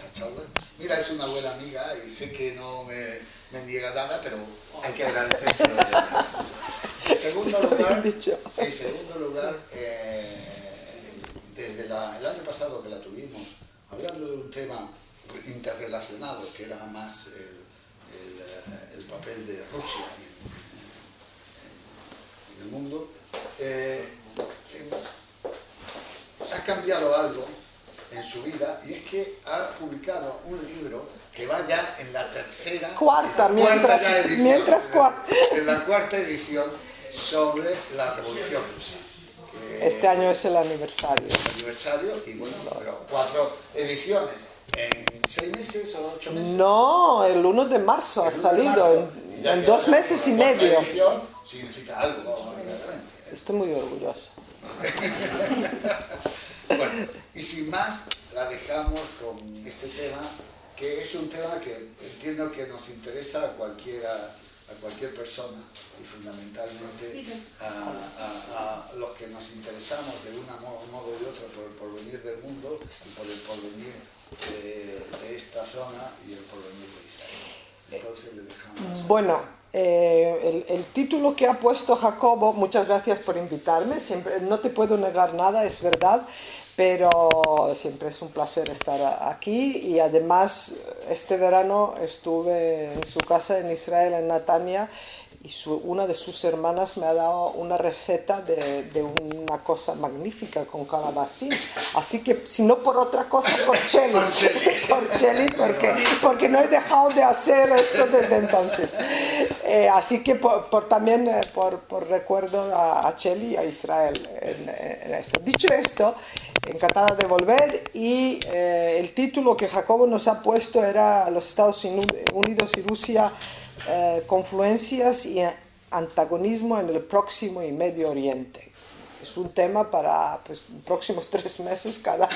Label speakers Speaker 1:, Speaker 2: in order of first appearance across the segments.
Speaker 1: esta charla. Mira, es una buena amiga y sé que no me niega nada, pero hay que agradecérselo. En segundo lugar, desde el año pasado que la tuvimos, hablando de un tema interrelacionado, que era más el papel de Rusia en el mundo, ha cambiado algo en su vida, y es que ha publicado un libro que va ya en la
Speaker 2: cuarta
Speaker 1: edición sobre la Revolución Rusa.
Speaker 2: Este año es el aniversario.
Speaker 1: Y bueno, pero 4 ediciones en 6 meses o 8 meses.
Speaker 2: No, el 1 de marzo ha salido, en 2 meses y medio.
Speaker 1: Edición significa algo,
Speaker 2: estoy muy orgullosa.
Speaker 1: Bueno, y sin más, la dejamos con este tema, que es un tema que entiendo que nos interesa a cualquier persona, y fundamentalmente a los que nos interesamos de un modo y otro por el porvenir del mundo y por el porvenir de esta zona y el porvenir de Israel. Entonces le dejamos.
Speaker 2: Bueno, el título que ha puesto Jacobo, muchas gracias por invitarme, siempre, no te puedo negar nada, es verdad, pero siempre es un placer estar aquí, y además este verano estuve en su casa en Israel, en Netanya, y una de sus hermanas me ha dado una receta de una cosa magnífica con calabacín, así que si no por otra cosa por cheli, porque no he dejado de hacer esto desde entonces, así que también por recuerdo a Cheli y a Israel en esto. Dicho esto, encantada de volver, y el título que Jacobo nos ha puesto era Los Estados Unidos y Rusia, confluencias y antagonismo en el Próximo y Medio Oriente. Es un tema para los próximos 3 meses, cada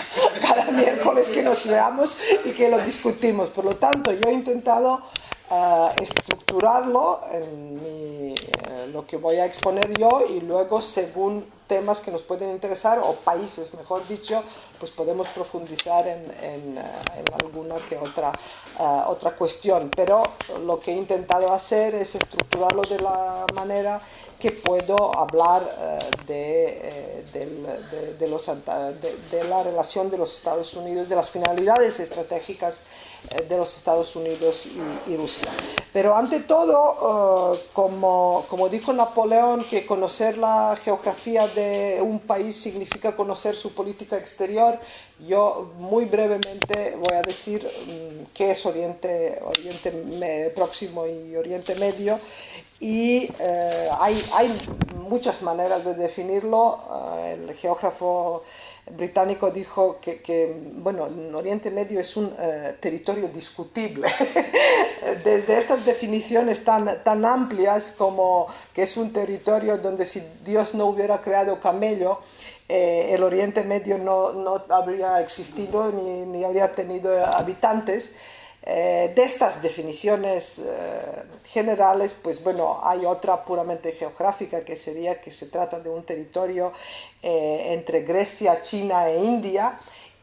Speaker 2: miércoles que nos veamos y que lo discutimos. Por lo tanto, yo he intentado estructurarlo en lo que voy a exponer yo, y luego, según temas que nos pueden interesar, o países, mejor dicho, pues podemos profundizar en alguna que otra cuestión. Pero lo que he intentado hacer es estructurarlo de la manera que puedo hablar de la relación de los Estados Unidos, de las finalidades estratégicas de los Estados Unidos y Rusia. Pero ante todo, como dijo Napoleón, que conocer la geografía de un país significa conocer su política exterior, yo muy brevemente voy a decir qué es Oriente Próximo y Oriente Medio, y hay muchas maneras de definirlo. El geógrafo británico dijo que bueno, Oriente Medio es un territorio discutible. Desde estas definiciones tan amplias como que es un territorio donde, si Dios no hubiera creado camello, el Oriente Medio no habría existido ni habría tenido habitantes. De estas definiciones generales, pues bueno, hay otra puramente geográfica, que sería que se trata de un territorio entre Grecia, China e India,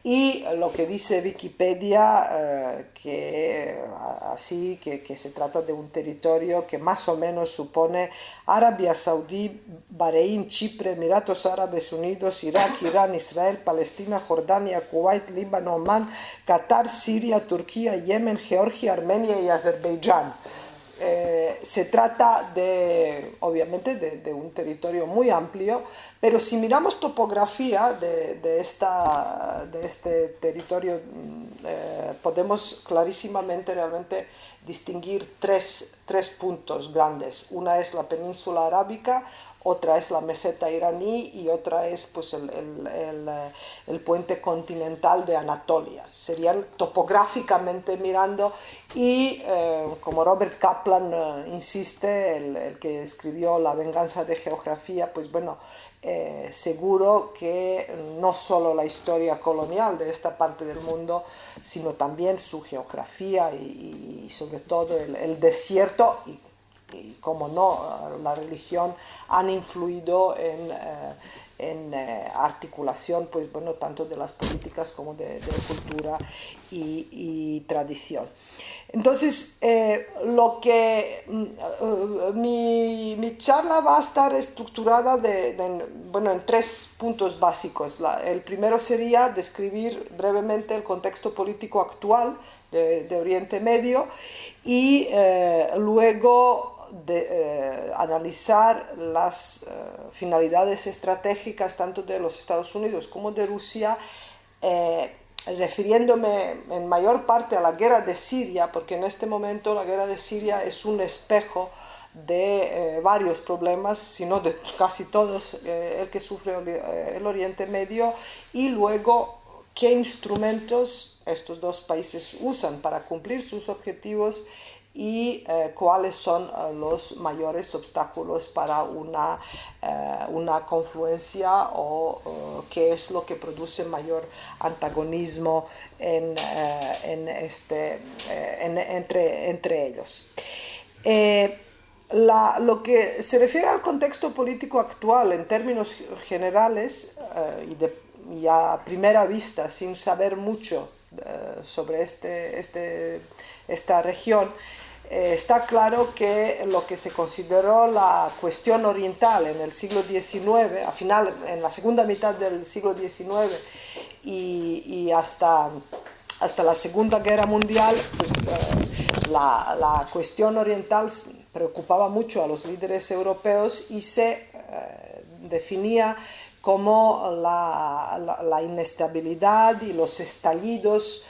Speaker 2: y lo que dice Wikipedia, que se trata de un territorio que más o menos supone Arabia Saudí, Bahrein, Chipre, Emiratos Árabes Unidos, Irak, Irán, Israel, Palestina, Jordania, Kuwait, Líbano, Omán, Qatar, Siria, Turquía, Yemen, Georgia, Armenia y Azerbaiyán. Se trata obviamente de un territorio muy amplio, pero si miramos topografía de este territorio, podemos clarísimamente realmente distinguir tres puntos grandes. Una es la península arábica, otra es la meseta iraní, y otra es pues el puente continental de Anatolia. Serían topográficamente mirando, y como Robert Kaplan insiste, el que escribió La venganza de geografía, pues bueno, seguro que no solo la historia colonial de esta parte del mundo, sino también su geografía y sobre todo el desierto y como no, la religión, han influido articulación, pues bueno, tanto de las políticas como de cultura y tradición. Entonces, mi charla va a estar estructurada en 3 puntos básicos. El primero sería describir brevemente el contexto político actual de Oriente Medio y luego analizar las finalidades estratégicas tanto de los Estados Unidos como de Rusia, refiriéndome en mayor parte a la guerra de Siria, porque en este momento la guerra de Siria es un espejo de varios problemas, si no de casi todos, el que sufre el Oriente Medio, y luego qué instrumentos estos 2 países usan para cumplir sus objetivos y cuáles son los mayores obstáculos para una confluencia o qué es lo que produce mayor antagonismo entre ellos. Lo que se refiere al contexto político actual en términos generales y a primera vista, sin saber mucho sobre esta región, está claro que lo que se consideró la cuestión oriental en el siglo XIX, en la segunda mitad del siglo XIX y hasta la Segunda Guerra Mundial, pues, la cuestión oriental preocupaba mucho a los líderes europeos y se definía como la inestabilidad y los estallidos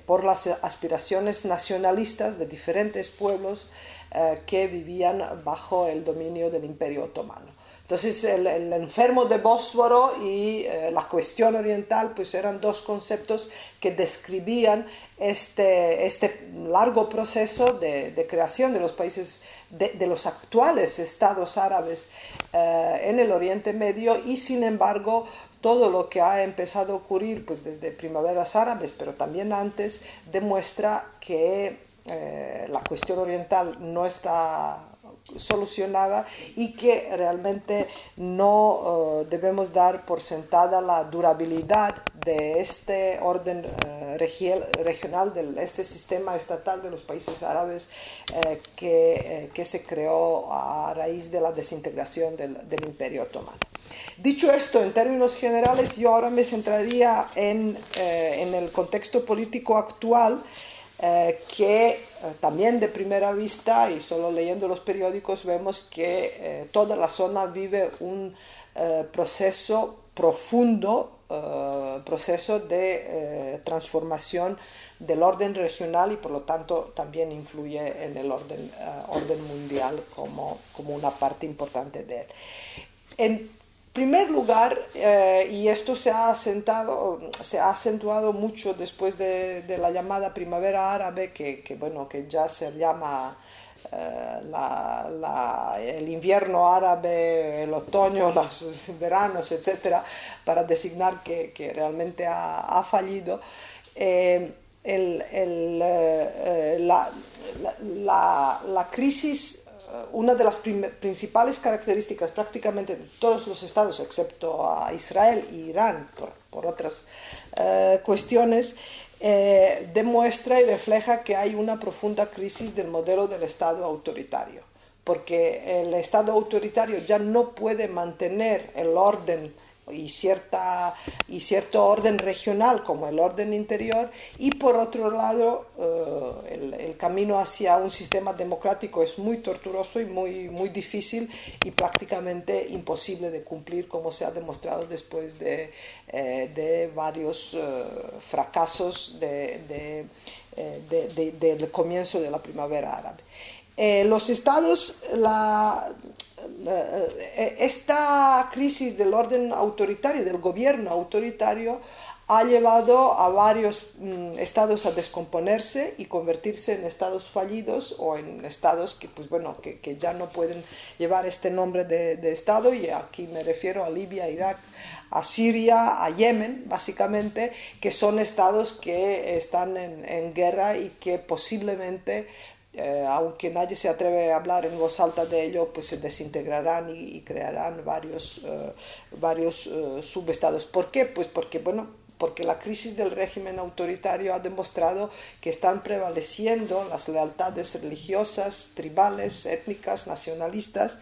Speaker 2: por las aspiraciones nacionalistas de diferentes pueblos que vivían bajo el dominio del Imperio Otomano. Entonces el enfermo de Bósforo y la cuestión oriental pues eran 2 conceptos que describían este largo proceso de creación de los países, de los actuales estados árabes en el Oriente Medio, y sin embargo todo lo que ha empezado a ocurrir pues desde primaveras árabes, pero también antes, demuestra que la cuestión oriental no está solucionada y que realmente no debemos dar por sentada la durabilidad de este orden regional, de este sistema estatal de los países árabes que se creó a raíz de la desintegración del Imperio Otomano. Dicho esto, en términos generales, yo ahora me centraría en el contexto político actual, que también de primera vista, y solo leyendo los periódicos, vemos que toda la zona vive un proceso profundo, proceso de transformación del orden regional y por lo tanto también influye en el orden mundial como una parte importante de él. En primer lugar, y esto se ha acentuado mucho después de la llamada primavera árabe, que ya se llama el invierno árabe, el otoño, los veranos, etcétera, para designar que realmente ha fallido. La crisis, una de las principales características prácticamente de todos los estados, excepto a Israel e Irán por otras cuestiones, demuestra y refleja que hay una profunda crisis del modelo del Estado autoritario, porque el Estado autoritario ya no puede mantener el orden y cierto orden regional como el orden interior, y por otro lado el camino hacia un sistema democrático es muy tortuoso y muy difícil y prácticamente imposible de cumplir, como se ha demostrado después de varios fracasos del comienzo de la primavera árabe. Los estados, esta crisis del orden autoritario, del gobierno autoritario, ha llevado a varios estados a descomponerse y convertirse en estados fallidos o en estados que ya no pueden llevar este nombre de estado, y aquí me refiero a Libia, a Irak, a Siria, a Yemen, básicamente, que son estados que están en guerra y que posiblemente aunque nadie se atreve a hablar en voz alta de ello, pues se desintegrarán y crearán varios subestados. ¿Por qué? Pues porque la crisis del régimen autoritario ha demostrado que están prevaleciendo las lealtades religiosas, tribales, étnicas, nacionalistas,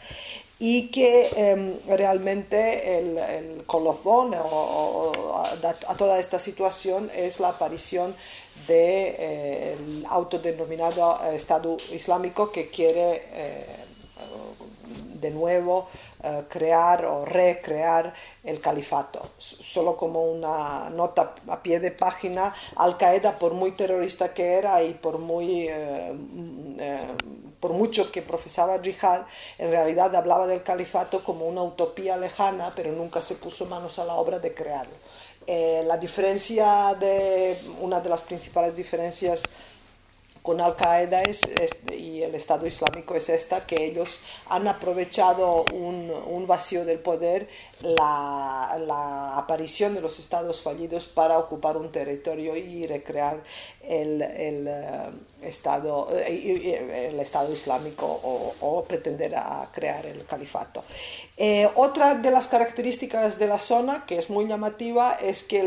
Speaker 2: y que realmente el colofón a toda esta situación es la aparición del autodenominado Estado Islámico, que quiere de nuevo crear o recrear el califato. Solo como una nota a pie de página, Al-Qaeda, por muy terrorista que era y por mucho que profesaba yihad, en realidad hablaba del califato como una utopía lejana, pero nunca se puso manos a la obra de crearlo. Una de las principales diferencias con Al-Qaeda y el Estado Islámico es esta, que ellos han aprovechado un vacío del poder, la aparición de los estados fallidos, para ocupar un territorio y recrear el Estado Islámico o pretender a crear el califato. Otra de las características de la zona, que es muy llamativa, es que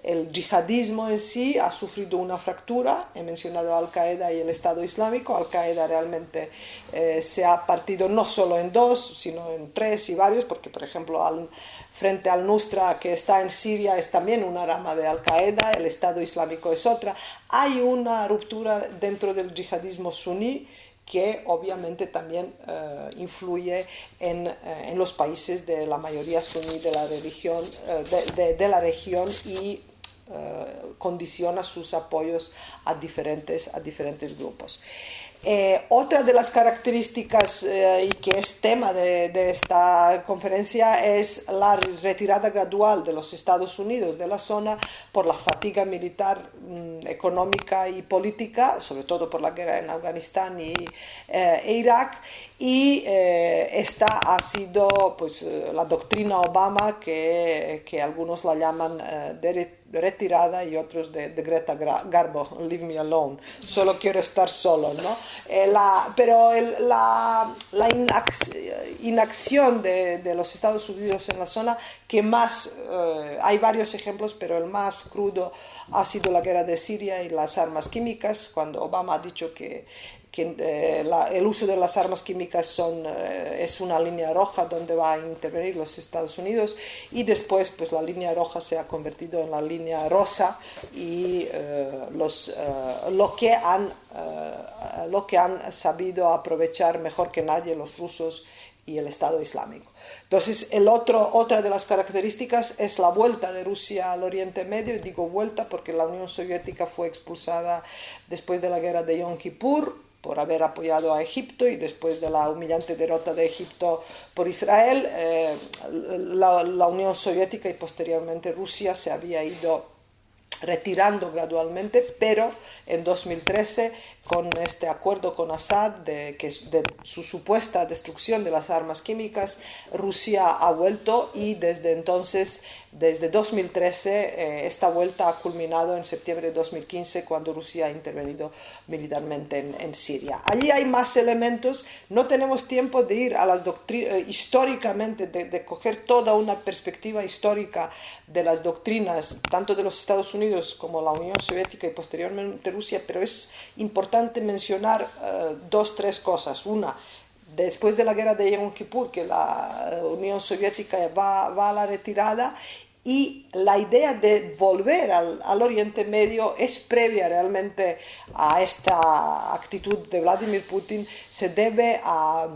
Speaker 2: el yihadismo en sí ha sufrido una fractura. He mencionado a Al-Qaeda y el Estado Islámico. Al-Qaeda realmente se ha partido no solo en dos, sino en tres y varios, porque por ejemplo frente al Nusra, que está en Siria, es también una rama de Al-Qaeda, el Estado Islámico es otra. Hay una ruptura dentro del yihadismo suní que obviamente también influye en los países de la mayoría suní de la región y condiciona sus apoyos a diferentes grupos. Otra de las características y que es tema de esta conferencia es la retirada gradual de los Estados Unidos de la zona por la fatiga militar, económica y política, sobre todo por la guerra en Afganistán e Irak, y esta ha sido pues la doctrina Obama, que algunos la llaman de retirada y otros de Greta Garbo, leave me alone, solo quiero estar solo, ¿no? Pero la inacción de los Estados Unidos en la zona, que más, hay varios ejemplos, pero el más crudo ha sido la guerra de Siria y las armas químicas, cuando Obama ha dicho que el uso de las armas químicas es una línea roja donde va a intervenir los Estados Unidos, y después pues la línea roja se ha convertido en la línea rosa, y lo que han sabido aprovechar mejor que nadie los rusos y el Estado Islámico. Entonces, otra de las características es la vuelta de Rusia al Oriente Medio. Y digo vuelta porque la Unión Soviética fue expulsada después de la guerra de Yom Kippur por haber apoyado a Egipto, y después de la humillante derrota de Egipto por Israel, la Unión Soviética y posteriormente Rusia se había ido retirando gradualmente, pero en 2013, con este acuerdo con Assad de su supuesta destrucción de las armas químicas, Rusia ha vuelto, y desde entonces, desde 2013, esta vuelta ha culminado en septiembre de 2015, cuando Rusia ha intervenido militarmente en Siria. Allí hay más elementos. No tenemos tiempo de ir a las doctrinas históricamente, de coger toda una perspectiva histórica de las doctrinas, tanto de los Estados Unidos como la Unión Soviética y posteriormente Rusia, pero es importante mencionar tres cosas. Una, después de la guerra de Yom Kippur, que la Unión Soviética va a la retirada, y la idea de volver al Oriente Medio es previa realmente a esta actitud de Vladimir Putin. Se debe a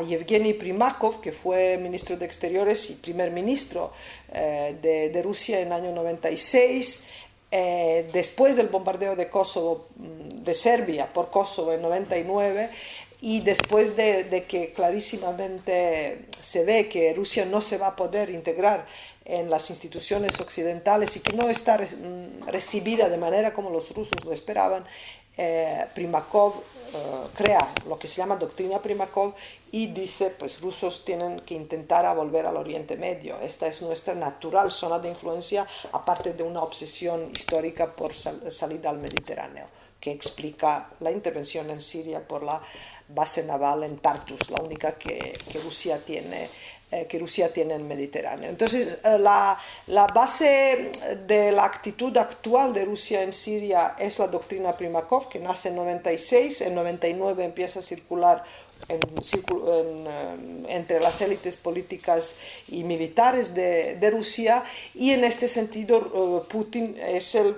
Speaker 2: Yevgeny Primakov, que fue ministro de Exteriores y primer ministro de Rusia en el año 96, después del bombardeo de Kosovo, de Serbia por Kosovo en 99, y después de que clarísimamente se ve que Rusia no se va a poder integrar en las instituciones occidentales y que no está recibida de manera como los rusos lo esperaban, Primakov crea lo que se llama doctrina Primakov y dice, pues rusos tienen que intentar a volver al Oriente Medio. Esta es nuestra natural zona de influencia, aparte de una obsesión histórica por salir al Mediterráneo, que explica la intervención en Siria por la base naval en Tartus, la única que Rusia tiene en el Mediterráneo. Entonces, la base de la actitud actual de Rusia en Siria es la doctrina Primakov, que nace en 96, en 99 empieza a circular entre las élites políticas y militares de Rusia, y en este sentido Putin es el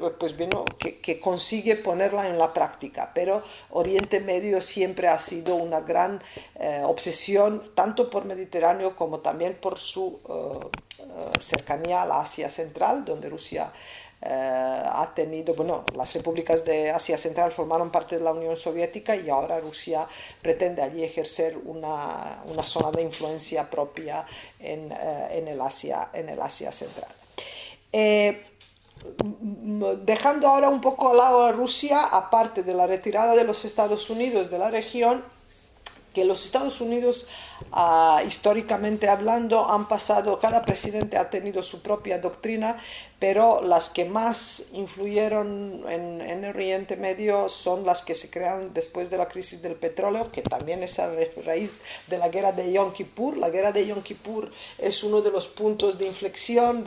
Speaker 2: que consigue ponerla en la práctica, pero Oriente Medio siempre ha sido una gran obsesión, tanto por Mediterráneo como también por su cercanía a la Asia Central, donde Rusia ha tenido, las repúblicas de Asia Central formaron parte de la Unión Soviética y ahora Rusia pretende allí ejercer una zona de influencia propia en el Asia Central. Dejando ahora un poco al lado a Rusia, aparte de la retirada de los Estados Unidos de la región, que los Estados Unidos, históricamente hablando, han pasado, cada presidente ha tenido su propia doctrina, pero las que más influyeron en el Oriente Medio son las que se crearon después de la crisis del petróleo, que también es a raíz de la guerra de Yom Kippur. La guerra de Yom Kippur es uno de los puntos de inflexión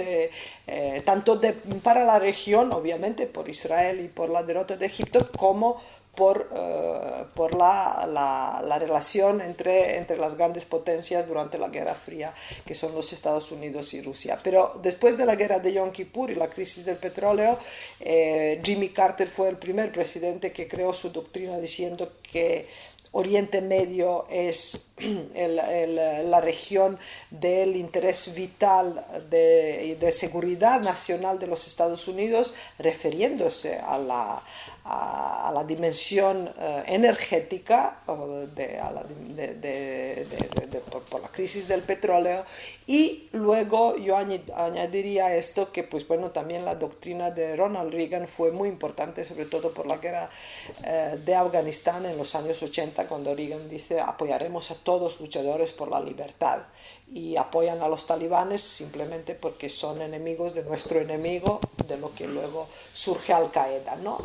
Speaker 2: para la región, obviamente por Israel y por la derrota de Egipto, como por la relación entre las grandes potencias durante la Guerra Fría, que son los Estados Unidos y Rusia. Pero después de la guerra de Yom Kippur y la crisis del petróleo, Jimmy Carter fue el primer presidente que creó su doctrina diciendo que Oriente Medio es la región del interés vital de seguridad nacional de los Estados Unidos, refiriéndose a la dimensión energética por la crisis del petróleo. Y luego yo añadiría esto, que también la doctrina de Ronald Reagan fue muy importante, sobre todo por la guerra de Afganistán en los años 80, cuando Reagan dice: apoyaremos a todos luchadores por la libertad, y apoyan a los talibanes simplemente porque son enemigos de nuestro enemigo, de lo que luego surge Al-Qaeda, ¿no?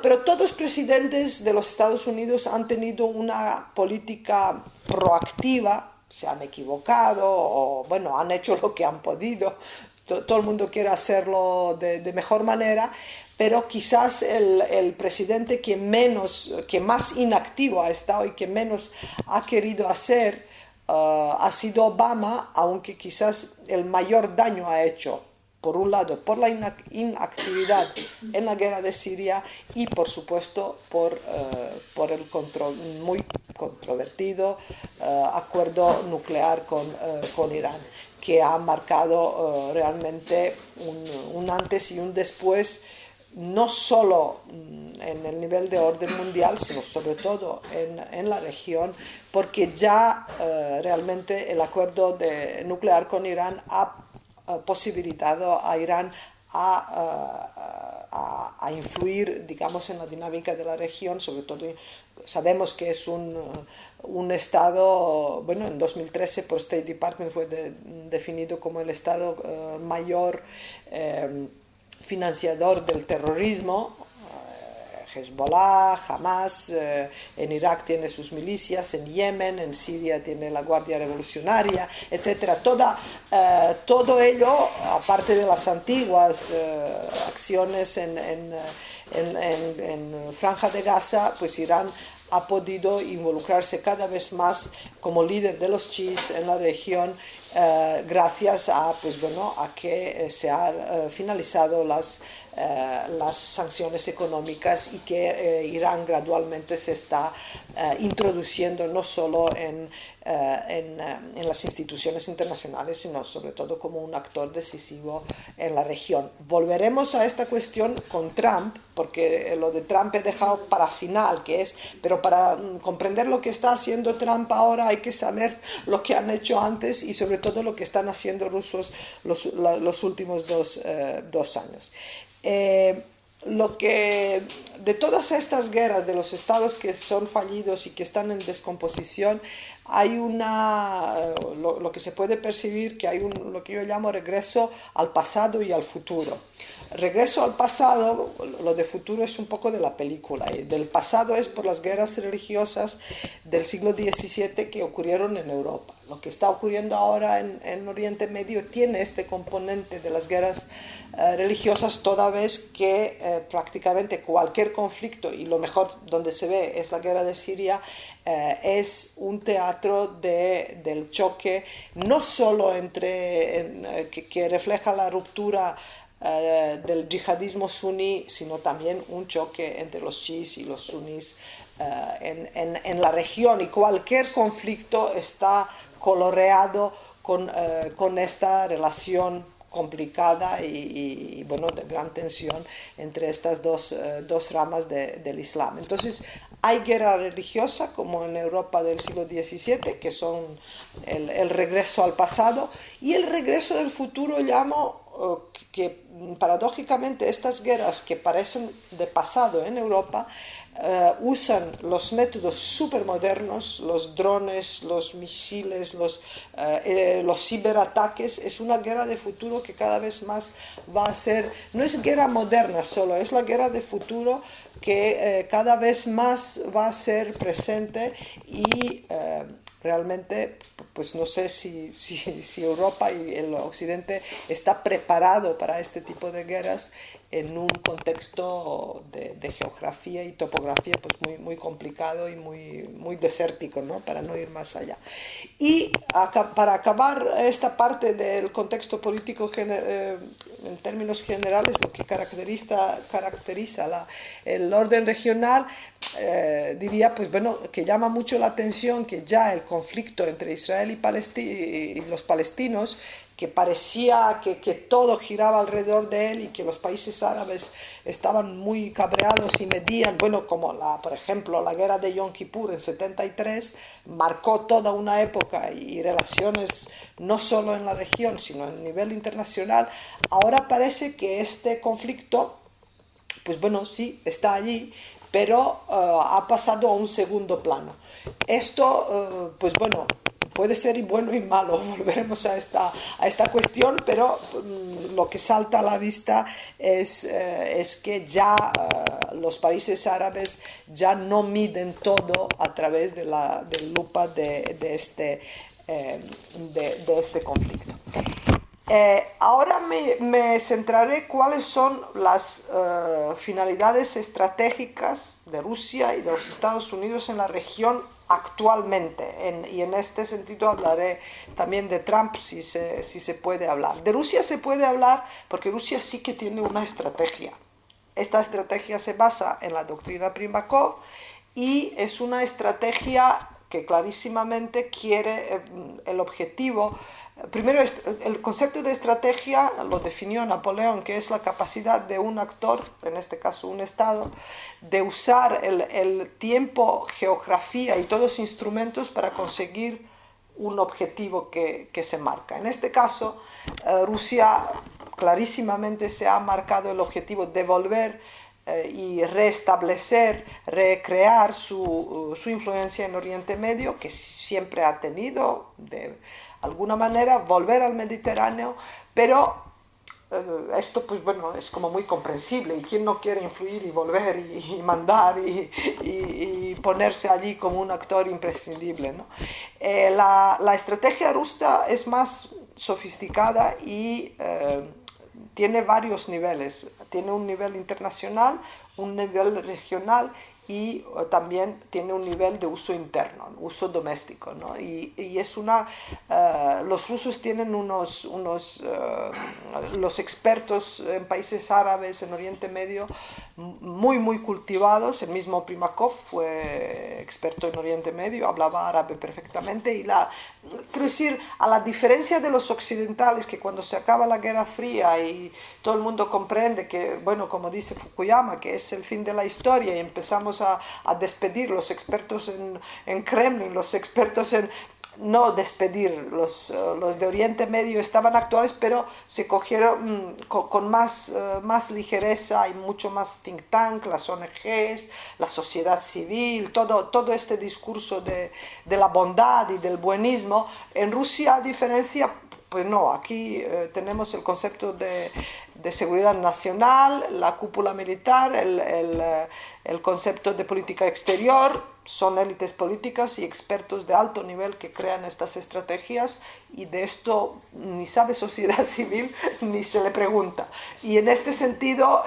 Speaker 2: Pero todos los presidentes de los Estados Unidos han tenido una política proactiva, se han equivocado o han hecho lo que han podido. Todo el mundo quiere hacerlo de mejor manera, pero quizás el presidente que más inactivo ha estado y que menos ha querido hacer ha sido Obama, aunque quizás el mayor daño ha hecho, por un lado, por la inactividad en la guerra de Siria y, por supuesto, por el muy controvertido acuerdo nuclear con Irán, que ha marcado realmente un antes y un después, no solo en el nivel de orden mundial, sino sobre todo en la región, porque ya realmente el acuerdo nuclear con Irán ha posibilitado a Irán a influir, digamos, en la dinámica de la región. Sobre todo sabemos que es un estado, en 2013 por State Department fue definido como el estado mayor financiador del terrorismo. Hezbollah, Hamas, en Irak tiene sus milicias, en Yemen, en Siria tiene la Guardia Revolucionaria, etc. Todo ello, aparte de las antiguas acciones en Franja de Gaza, pues Irán ha podido involucrarse cada vez más como líder de los chiíes en la región, gracias a que se han finalizado las sanciones económicas, y que Irán gradualmente se está introduciendo no solo en las instituciones internacionales, sino sobre todo como un actor decisivo en la región. Volveremos a esta cuestión con Trump, porque lo de Trump he dejado para final, pero para comprender lo que está haciendo Trump ahora hay que saber lo que han hecho antes y sobre todo lo que están haciendo rusos los últimos dos años. de todas estas guerras, de los estados que son fallidos y que están en descomposición, hay lo que se puede percibir que hay lo que yo llamo regreso al pasado y al futuro. Regreso al pasado, lo de futuro es un poco de la película, y del pasado es por las guerras religiosas del siglo XVII que ocurrieron en Europa. Lo que está ocurriendo ahora en Oriente Medio tiene este componente de las guerras religiosas, toda vez que prácticamente cualquier conflicto, y lo mejor donde se ve es la guerra de Siria, es un teatro del choque, no solo que refleja la ruptura del yihadismo suní, sino también un choque entre los chiíes y los sunís en la región, y cualquier conflicto está coloreado con esta relación complicada y bueno, de gran tensión entre estas dos ramas del Islam. Entonces hay guerra religiosa, como en Europa del siglo XVII, que son el regreso al pasado, y el regreso del futuro llamo que paradójicamente estas guerras que parecen de pasado en Europa usan los métodos supermodernos, los drones, los misiles, los ciberataques. Es una guerra de futuro que cada vez más va a ser, no es guerra moderna solo, es la guerra de futuro que cada vez más va a ser presente y realmente pues no sé si Europa y el Occidente está preparado para este tipo de guerras en un contexto de geografía y topografía pues muy, muy complicado y muy desértico, ¿no? Para no ir más allá. Y para acabar esta parte del contexto político en términos generales, lo que caracteriza el orden regional, diría pues bueno, que llama mucho la atención que ya el conflicto entre Israel y los palestinos, que parecía que todo giraba alrededor de él y que los países árabes estaban muy cabreados y medían, bueno, como por ejemplo la guerra de Yom Kippur en 73, marcó toda una época y relaciones no solo en la región, sino a nivel internacional. Ahora parece que este conflicto, pues bueno, sí, está allí, pero ha pasado a un segundo plano. Esto, pues bueno, puede ser y bueno y malo, volveremos a esta cuestión, pero lo que salta a la vista es que ya los países árabes ya no miden todo a través de la lupa de este conflicto. Ahora me centraré cuáles son las finalidades estratégicas de Rusia y de los Estados Unidos en la región actualmente, y en este sentido hablaré también de Trump si se puede hablar. De Rusia se puede hablar porque Rusia sí que tiene una estrategia. Esta estrategia se basa en la doctrina Primakov y es una estrategia que clarísimamente quiere el objetivo. Primero, el concepto de estrategia lo definió Napoleón, que es la capacidad de un actor, en este caso un Estado, de usar el tiempo, geografía y todos los instrumentos para conseguir un objetivo que se marca. En este caso, Rusia clarísimamente se ha marcado el objetivo de volver y restablecer, recrear su influencia en Oriente Medio, que siempre ha tenido, de alguna manera, volver al Mediterráneo, pero esto pues bueno, es como muy comprensible, y quién no quiere influir y volver y mandar y ponerse allí como un actor imprescindible, ¿no? La estrategia rusa es más sofisticada y tiene varios niveles. Tiene un nivel internacional, un nivel regional y también tiene un nivel de uso interno, uso doméstico, ¿no? Y es los rusos tienen los expertos en países árabes, en Oriente Medio, muy, muy cultivados. El mismo Primakov fue experto en Oriente Medio, hablaba árabe perfectamente, y quiero decir, a la diferencia de los occidentales, que cuando se acaba la Guerra Fría y todo el mundo comprende que, bueno, como dice Fukuyama, que es el fin de la historia y empezamos a despedir los expertos en Kremlin, los expertos no despedir. Los de Oriente Medio estaban actuales, pero se cogieron con más ligereza y mucho más think tank, las ONGs, la sociedad civil, todo este discurso de la bondad y del buenismo. En Rusia, a diferencia, pues no, aquí tenemos el concepto de seguridad nacional, la cúpula militar, el concepto de política exterior. Son élites políticas y expertos de alto nivel que crean estas estrategias, y de esto ni sabe sociedad civil ni se le pregunta. Y en este sentido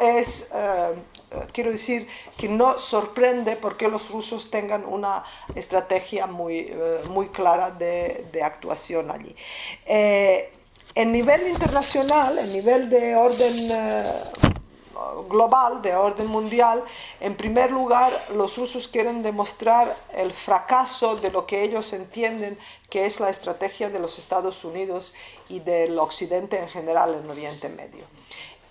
Speaker 2: quiero decir que no sorprende porque los rusos tengan una estrategia muy clara de actuación allí. En nivel internacional, en nivel de orden global, de orden mundial, en primer lugar, los rusos quieren demostrar el fracaso de lo que ellos entienden que es la estrategia de los Estados Unidos y del Occidente en general en Oriente Medio.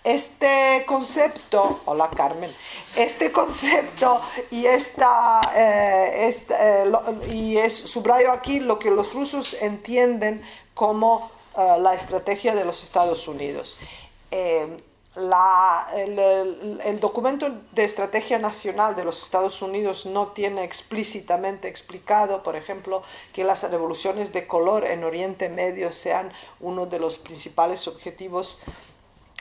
Speaker 2: Este concepto, hola Carmen, este concepto subrayo aquí lo que los rusos entienden como la estrategia de los Estados Unidos. El documento de estrategia nacional de los Estados Unidos no tiene explícitamente explicado, por ejemplo, que las revoluciones de color en Oriente Medio sean uno de los principales objetivos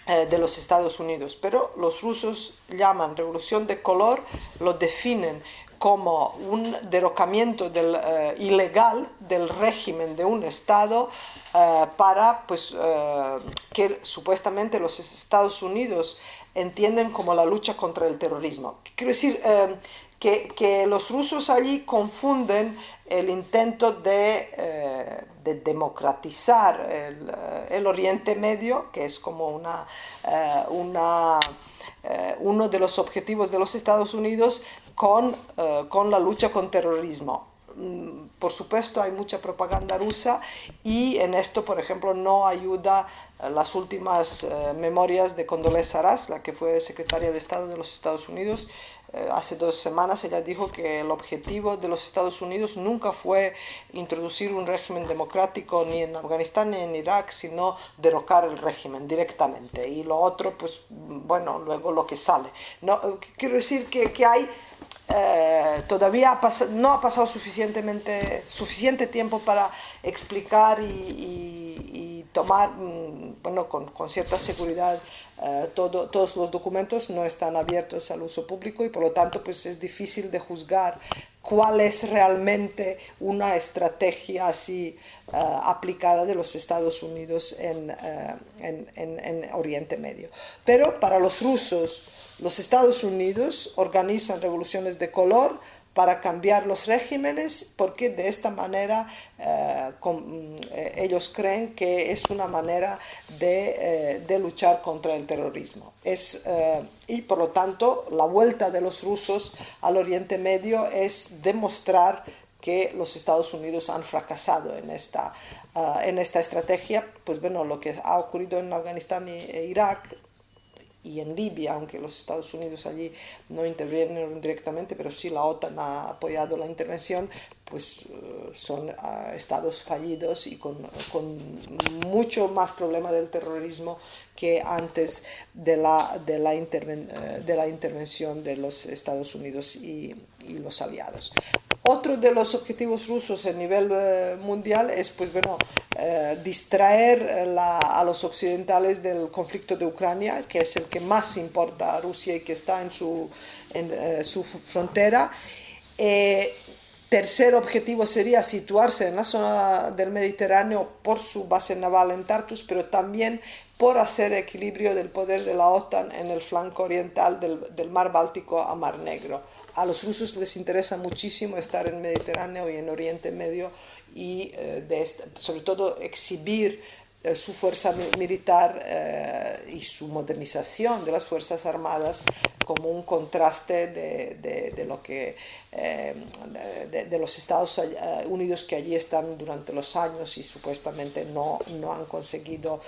Speaker 2: de los Estados Unidos, pero los rusos llaman revolución de color, lo definen como un derrocamiento ilegal del régimen de un Estado para que supuestamente los Estados Unidos entienden como la lucha contra el terrorismo. Quiero decir que los rusos allí confunden el intento de democratizar el Oriente Medio, que es como uno de los objetivos de los Estados Unidos, con la lucha contra el terrorismo. Por supuesto, hay mucha propaganda rusa y en esto, por ejemplo, no ayuda las últimas memorias de Condoleezza Rice, la que fue secretaria de Estado de los Estados Unidos. Hace 2 semanas ella dijo que el objetivo de los Estados Unidos nunca fue introducir un régimen democrático ni en Afganistán ni en Irak, sino derrocar el régimen directamente. Y lo otro, pues bueno, luego lo que sale. No, quiero decir que hay... todavía no ha pasado suficiente tiempo para explicar y tomar, bueno, con cierta seguridad. Todos los documentos no están abiertos al uso público y por lo tanto pues es difícil de juzgar cuál es realmente una estrategia así aplicada de los Estados Unidos en Oriente Medio. Pero para los rusos, los Estados Unidos organizan revoluciones de color para cambiar los regímenes, porque de esta manera ellos creen que es una manera de luchar contra el terrorismo. Y por lo tanto, la vuelta de los rusos al Oriente Medio es demostrar que los Estados Unidos han fracasado en esta estrategia. Pues bueno, lo que ha ocurrido en Afganistán e Irak y en Libia, aunque los Estados Unidos allí no intervienen directamente, pero sí la OTAN ha apoyado la intervención, pues son estados fallidos y con mucho más problema del terrorismo que antes de la intervención de los Estados Unidos y los aliados. Otro de los objetivos rusos a nivel mundial es, pues bueno, distraer a los occidentales del conflicto de Ucrania, que es el que más importa a Rusia y que está en su frontera. Tercer objetivo sería situarse en la zona del Mediterráneo por su base naval en Tartus, pero también por hacer equilibrio del poder de la OTAN en el flanco oriental del Mar Báltico a Mar Negro. A los rusos les interesa muchísimo estar en el Mediterráneo y en Oriente Medio y sobre todo exhibir su fuerza militar y su modernización de las Fuerzas Armadas como un contraste de los Estados Unidos que allí están durante los años y supuestamente no han conseguido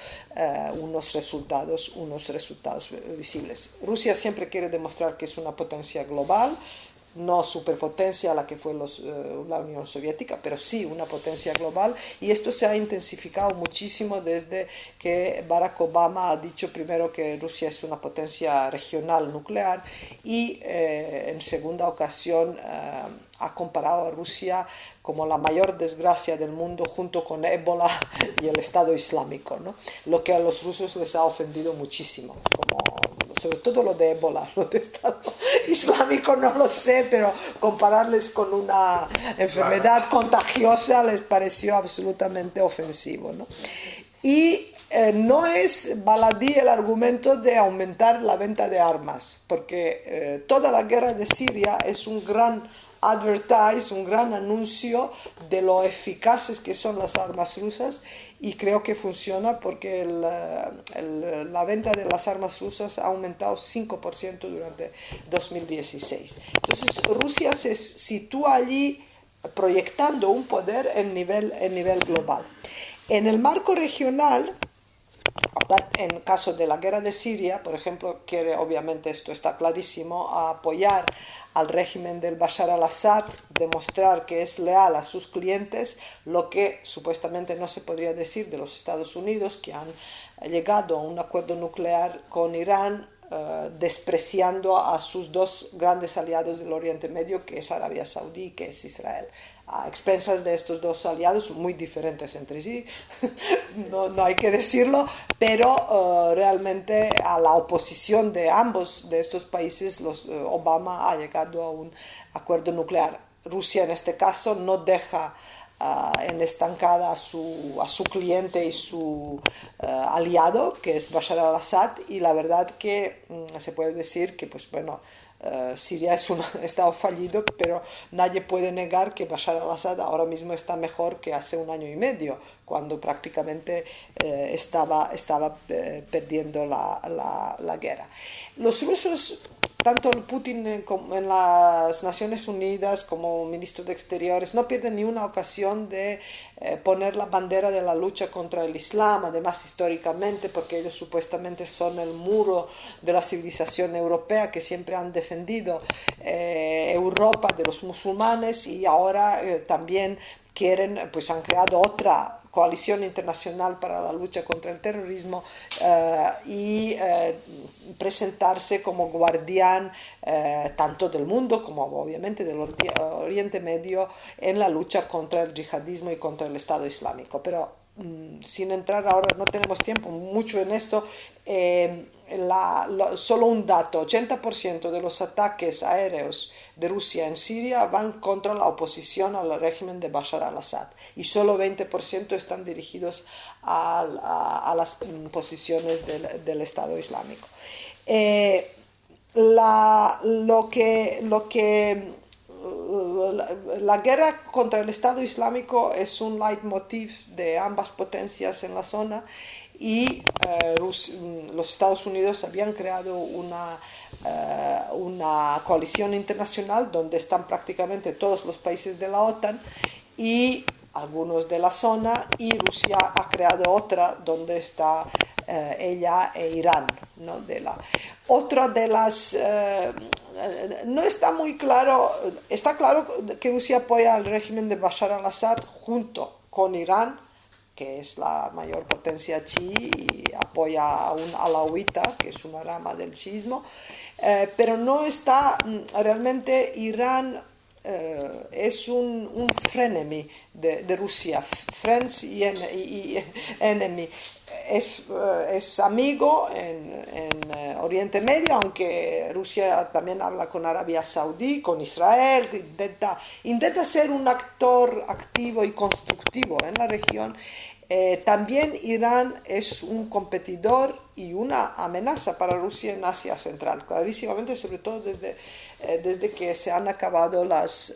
Speaker 2: unos resultados visibles. Rusia siempre quiere demostrar que es una potencia global, no superpotencia la que fue la Unión Soviética, pero sí una potencia global, y esto se ha intensificado muchísimo desde que Barack Obama ha dicho primero que Rusia es una potencia regional nuclear y en segunda ocasión ha comparado a Rusia como la mayor desgracia del mundo junto con ébola y el Estado Islámico, ¿no? Lo que a los rusos les ha ofendido muchísimo, sobre todo lo de ébola, lo de Estado Islámico no lo sé, pero compararles con una enfermedad contagiosa les pareció absolutamente ofensivo, ¿no? Y no es baladí el argumento de aumentar la venta de armas, porque toda la guerra de Siria es un gran un gran anuncio de lo eficaces que son las armas rusas, y creo que funciona porque la venta de las armas rusas ha aumentado 5% durante 2016. Entonces Rusia se sitúa allí proyectando un poder en nivel global. En el marco regional, en caso de la guerra de Siria, por ejemplo, quiere, obviamente esto está clarísimo, apoyar al régimen del Bashar al-Assad, demostrar que es leal a sus clientes, lo que supuestamente no se podría decir de los Estados Unidos, que han llegado a un acuerdo nuclear con Irán, despreciando a sus dos grandes aliados del Oriente Medio, que es Arabia Saudí y que es Israel. A expensas de estos dos aliados, muy diferentes entre sí, no hay que decirlo, pero realmente a la oposición de ambos de estos países, Obama ha llegado a un acuerdo nuclear. Rusia en este caso no deja en estancada a su cliente y su aliado, que es Bashar al-Assad, y la verdad que se puede decir que, pues bueno, Siria es un estado fallido, pero nadie puede negar que Bashar al-Assad ahora mismo está mejor que hace un año y medio, cuando prácticamente estaba perdiendo la guerra. Los rusos, tanto Putin en las Naciones Unidas como ministro de Exteriores, no pierden ni una ocasión de poner la bandera de la lucha contra el Islam, además históricamente, porque ellos supuestamente son el muro de la civilización europea, que siempre han defendido Europa de los musulmanes, y ahora también pues han creado otra coalición internacional para la lucha contra el terrorismo y presentarse como guardián tanto del mundo como obviamente del Oriente Medio en la lucha contra el yihadismo y contra el Estado Islámico. Pero sin entrar ahora, no tenemos tiempo mucho en esto, solo un dato: 80% de los ataques aéreos de Rusia en Siria van contra la oposición al régimen de Bashar al-Assad, y solo 20% están dirigidos a las posiciones del Estado Islámico. La guerra contra el Estado Islámico es un leitmotiv de ambas potencias en la zona, y los Estados Unidos habían creado una coalición internacional donde están prácticamente todos los países de la OTAN y algunos de la zona, y Rusia ha creado otra donde está ella e Irán, ¿no? Otra de las... no está muy claro, está claro que Rusia apoya al régimen de Bashar al-Assad junto con Irán, que es la mayor potencia chií, y apoya a un alauita, que es una rama del chiismo, pero no está realmente Irán. Es un frenemy de Rusia, friends y enemy. Es amigo en Oriente Medio, aunque Rusia también habla con Arabia Saudí, con Israel, intenta ser un actor activo y constructivo en la región. También Irán es un competidor y una amenaza para Rusia en Asia Central, clarísimamente, sobre todo desde que se han acabado las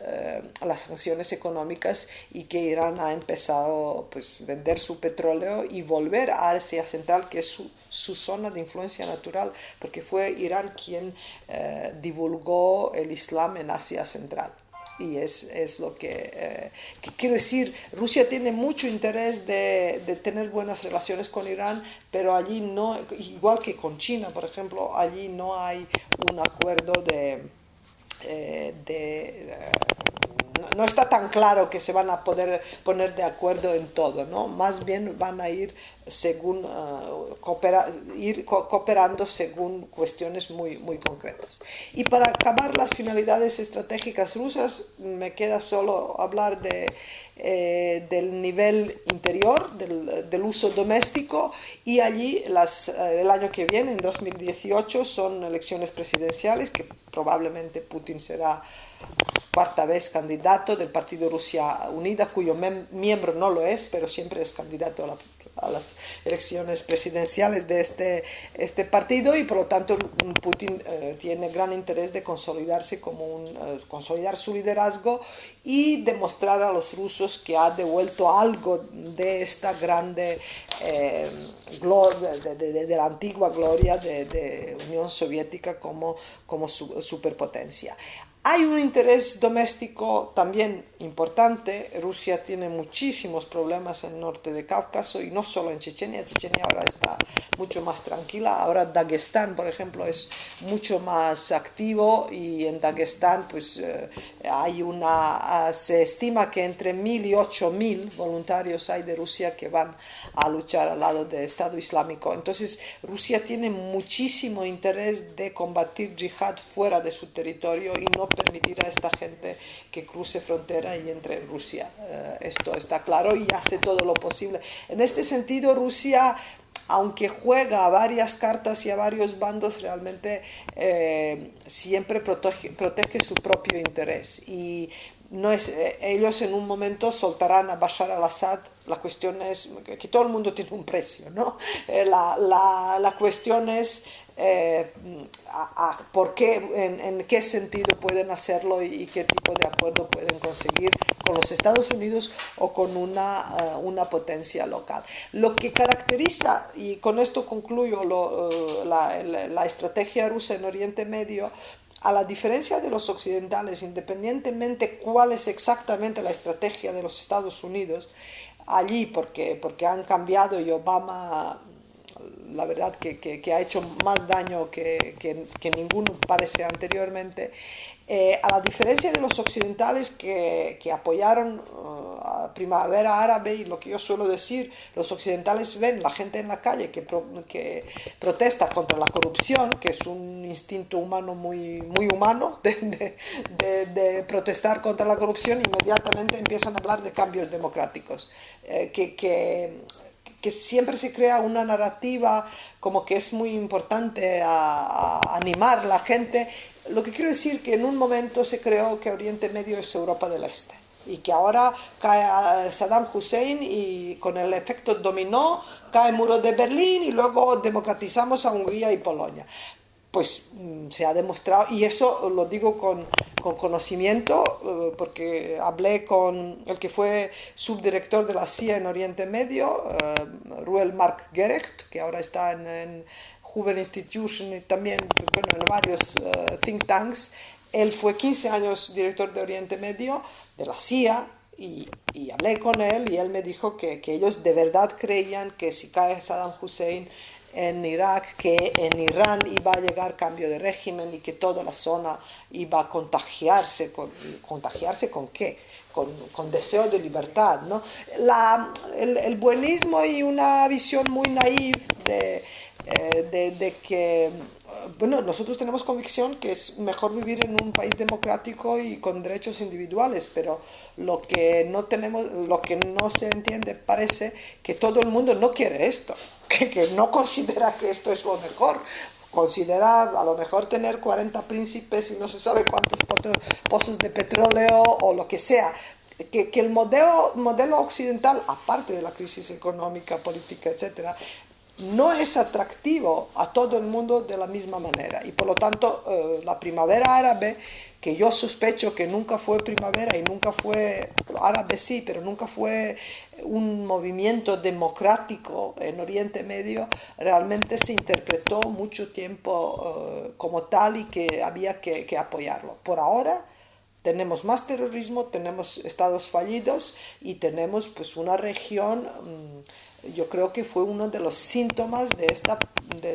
Speaker 2: sanciones económicas y que Irán ha empezado pues vender su petróleo y volver a Asia Central, que es su zona de influencia natural, porque fue Irán quien divulgó el Islam en Asia Central. Y es lo que quiero decir. Rusia tiene mucho interés de tener buenas relaciones con Irán, pero allí no, igual que con China, por ejemplo, allí no hay un acuerdo de no está tan claro que se van a poder poner de acuerdo en todo, ¿no? Más bien van a ir según cooperando según cuestiones muy, muy concretas. Y para acabar las finalidades estratégicas rusas, me queda solo hablar del nivel interior, del uso doméstico, y allí el año que viene, en 2018, son elecciones presidenciales, que probablemente Putin será cuarta vez candidato del partido Rusia Unida, cuyo miembro no lo es, pero siempre es candidato a las elecciones presidenciales de este partido, y por lo tanto Putin tiene gran interés de consolidarse consolidar su liderazgo y demostrar a los rusos que ha devuelto algo de esta grande gloria, de la antigua gloria de Unión Soviética como superpotencia. Hay un interés doméstico también importante. Rusia tiene muchísimos problemas en el norte de Cáucaso, y no solo en Chechenia. Chechenia ahora está mucho más tranquila. Ahora Dagestán, por ejemplo, es mucho más activo, y en Dagestán pues, se estima que entre 1.000 y 8.000 voluntarios hay de Rusia que van a luchar al lado del Estado Islámico. Entonces Rusia tiene muchísimo interés de combatir yihad fuera de su territorio y no permitir a esta gente que cruce frontera y entre en Rusia. Esto está claro, y hace todo lo posible. En este sentido, Rusia, aunque juega a varias cartas y a varios bandos, realmente siempre protege su propio interés. Y ellos en un momento soltarán a Bashar al-Assad. La cuestión es que todo el mundo tiene un precio, ¿no? La cuestión es por qué, en qué sentido pueden hacerlo, y qué tipo de acuerdo pueden conseguir con los Estados Unidos o con una potencia local. Lo que caracteriza, y con esto concluyo, la estrategia rusa en Oriente Medio, a la diferencia de los occidentales, independientemente cuál es exactamente la estrategia de los Estados Unidos, allí porque han cambiado, y Obama, la verdad que ha hecho más daño que ninguno parece anteriormente, a la diferencia de los occidentales que apoyaron a Primavera Árabe, y lo que yo suelo decir, los occidentales ven la gente en la calle que protesta contra la corrupción, que es un instinto humano muy, muy humano de protestar contra la corrupción, inmediatamente empiezan a hablar de cambios democráticos, que siempre se crea una narrativa como que es muy importante a animar a la gente. Lo que quiero decir que en un momento se creó que Oriente Medio es Europa del Este, y que ahora cae Saddam Hussein y con el efecto dominó cae el muro de Berlín, y luego democratizamos a Hungría y Polonia. Pues se ha demostrado, y eso lo digo con conocimiento, porque hablé con el que fue subdirector de la CIA en Oriente Medio, Ruel Mark Gerecht, que ahora está en Hoover Institution y también pues, bueno, en varios think tanks. Él fue 15 años director de Oriente Medio de la CIA, y hablé con él, y él me dijo que ellos de verdad creían que si cae Saddam Hussein en Irak, que en Irán iba a llegar cambio de régimen, y que toda la zona iba a contagiarse. ¿Contagiarse con qué? Con deseo de libertad, ¿no? El buenismo y una visión muy naif de que, bueno, nosotros tenemos convicción que es mejor vivir en un país democrático y con derechos individuales, pero lo que no se entiende, parece que todo el mundo no quiere esto, que no considera que esto es lo mejor. Considera a lo mejor tener 40 príncipes y no se sabe cuántos pozos de petróleo o lo que sea. Que el modelo occidental, aparte de la crisis económica, política, etcétera, no es atractivo a todo el mundo de la misma manera, y por lo tanto la primavera árabe, que yo sospecho que nunca fue primavera y nunca fue árabe, sí, pero nunca fue un movimiento democrático en Oriente Medio, realmente se interpretó mucho tiempo como tal, y que había que apoyarlo. Por ahora tenemos más terrorismo, tenemos estados fallidos, y tenemos pues una región yo creo que fue uno de los síntomas de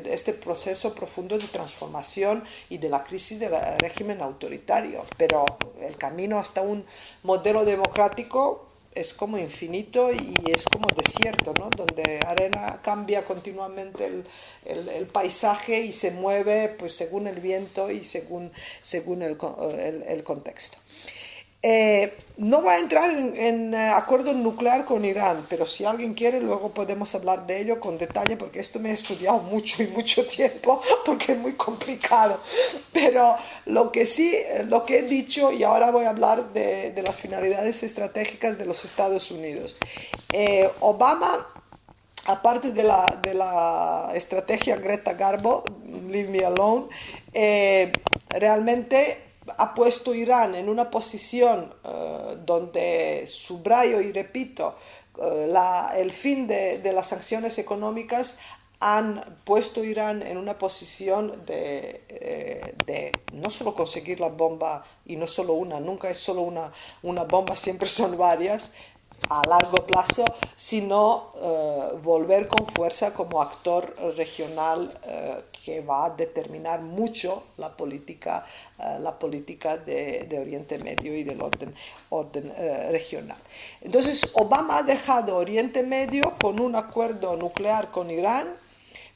Speaker 2: este proceso profundo de transformación y de la crisis del régimen autoritario. Pero el camino hasta un modelo democrático es como infinito y es como desierto, ¿no? Donde arena cambia continuamente el paisaje y se mueve pues, según el viento y según el contexto. No voy a entrar en acuerdo nuclear con Irán, pero si alguien quiere luego podemos hablar de ello con detalle, porque esto me he estudiado mucho y mucho tiempo, porque es muy complicado. Pero lo que he dicho, y ahora voy a hablar de las finalidades estratégicas de los Estados Unidos. Obama, aparte de la estrategia Greta Garbo, Leave Me Alone, realmente ha puesto Irán en una posición donde subrayo y repito, el fin de las sanciones económicas han puesto Irán en una posición de no solo conseguir la bomba, y no solo una, nunca es solo una bomba, siempre son varias, a largo plazo, sino volver con fuerza como actor regional que va a determinar mucho la política de Oriente Medio y del orden regional. Entonces, Obama ha dejado Oriente Medio con un acuerdo nuclear con Irán,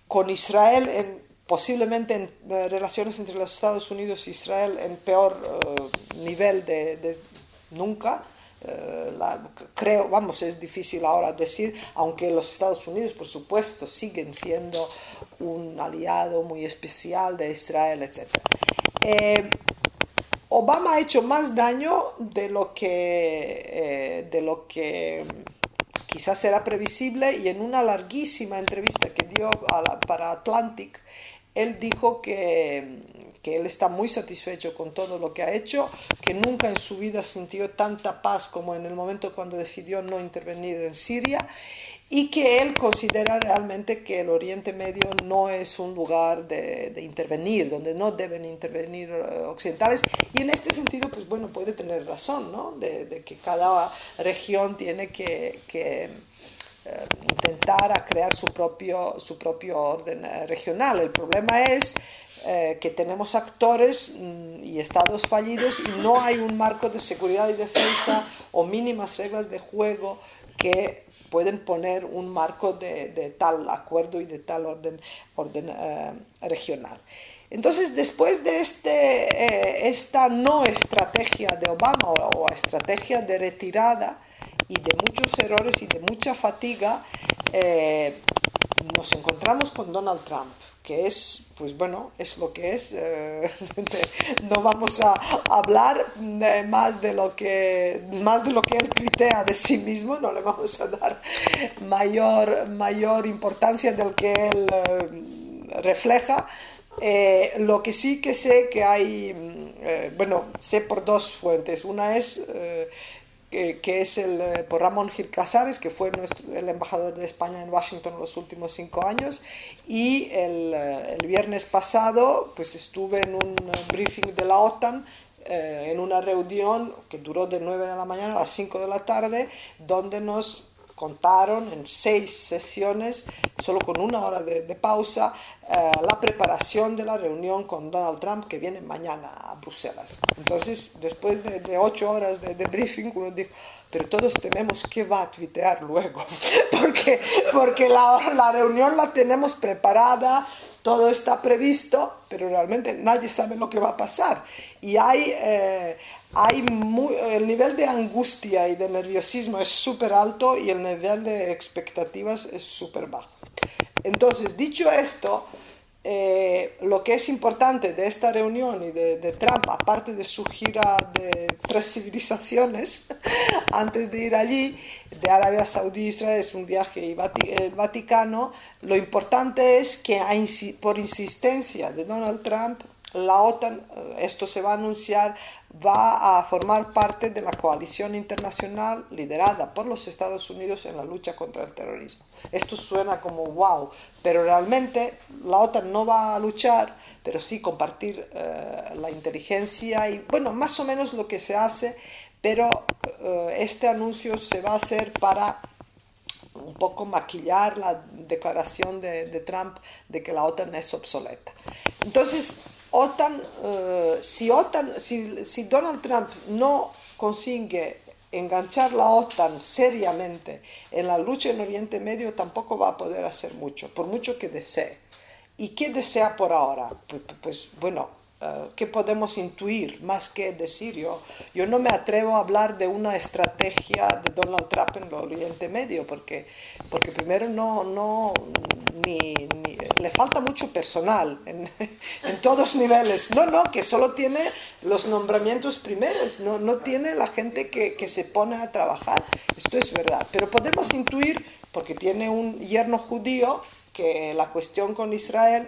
Speaker 2: con Israel posiblemente en relaciones entre los Estados Unidos e Israel en peor nivel de nunca. Creo, es difícil ahora decir, aunque los Estados Unidos por supuesto siguen siendo un aliado muy especial de Israel, etc. Obama ha hecho más daño de lo que quizás era previsible, y en una larguísima entrevista que dio para Atlantic, él dijo que él está muy satisfecho con todo lo que ha hecho, que nunca en su vida sintió tanta paz como en el momento cuando decidió no intervenir en Siria, y que él considera realmente que el Oriente Medio no es un lugar de intervenir, donde no deben intervenir occidentales, y en este sentido, pues bueno, puede tener razón, ¿no? De que cada región tiene que intentar crear su propio orden regional. El problema es que tenemos actores y estados fallidos y no hay un marco de seguridad y defensa o mínimas reglas de juego que pueden poner un marco de tal acuerdo y de tal orden regional. Entonces, después de esta no estrategia de Obama o estrategia de retirada y de muchos errores y de mucha fatiga, nos encontramos con Donald Trump, que es, pues bueno, es lo que es. No vamos a hablar más de lo que él tuitea de sí mismo, no le vamos a dar mayor importancia del que él refleja. Lo que sí que sé que hay, sé por dos fuentes. Una es que es por Ramón Gil Casares, que fue el embajador de España en Washington en los últimos 5 años, y el viernes pasado pues estuve en un briefing de la OTAN, en una reunión que duró de 9 de la mañana a las 5 de la tarde, donde nos contaron en 6 sesiones, solo con 1 hora de pausa, la preparación de la reunión con Donald Trump que viene mañana a Bruselas. Entonces, después de 8 horas de briefing, uno dijo, pero todos tememos qué va a tuitear luego, porque la reunión la tenemos preparada, todo está previsto, pero realmente nadie sabe lo que va a pasar. Y el nivel de angustia y de nerviosismo es súper alto y el nivel de expectativas es súper bajo. Entonces, dicho esto, lo que es importante de esta reunión y de Trump, aparte de su gira de 3 civilizaciones antes de ir allí, de Arabia Saudí, Israel, es un viaje y Vaticano, lo importante es que por insistencia de Donald Trump, la OTAN, esto se va a anunciar, va a formar parte de la coalición internacional liderada por los Estados Unidos en la lucha contra el terrorismo. Esto suena como wow, pero realmente la OTAN no va a luchar, pero sí compartir la inteligencia y, bueno, más o menos lo que se hace, pero este anuncio se va a hacer para un poco maquillar la declaración de Trump de que la OTAN es obsoleta. Entonces, si Donald Trump no consigue enganchar la OTAN seriamente en la lucha en Oriente Medio, tampoco va a poder hacer mucho, por mucho que desee. ¿Y qué desea por ahora? Pues bueno, ¿qué podemos intuir más que decir? Yo no me atrevo a hablar de una estrategia de Donald Trump en el Oriente Medio, porque primero le falta mucho personal en todos niveles. No, que solo tiene los nombramientos primeros, no tiene la gente que se pone a trabajar. Esto es verdad, pero podemos intuir, porque tiene un yerno judío, que la cuestión con Israel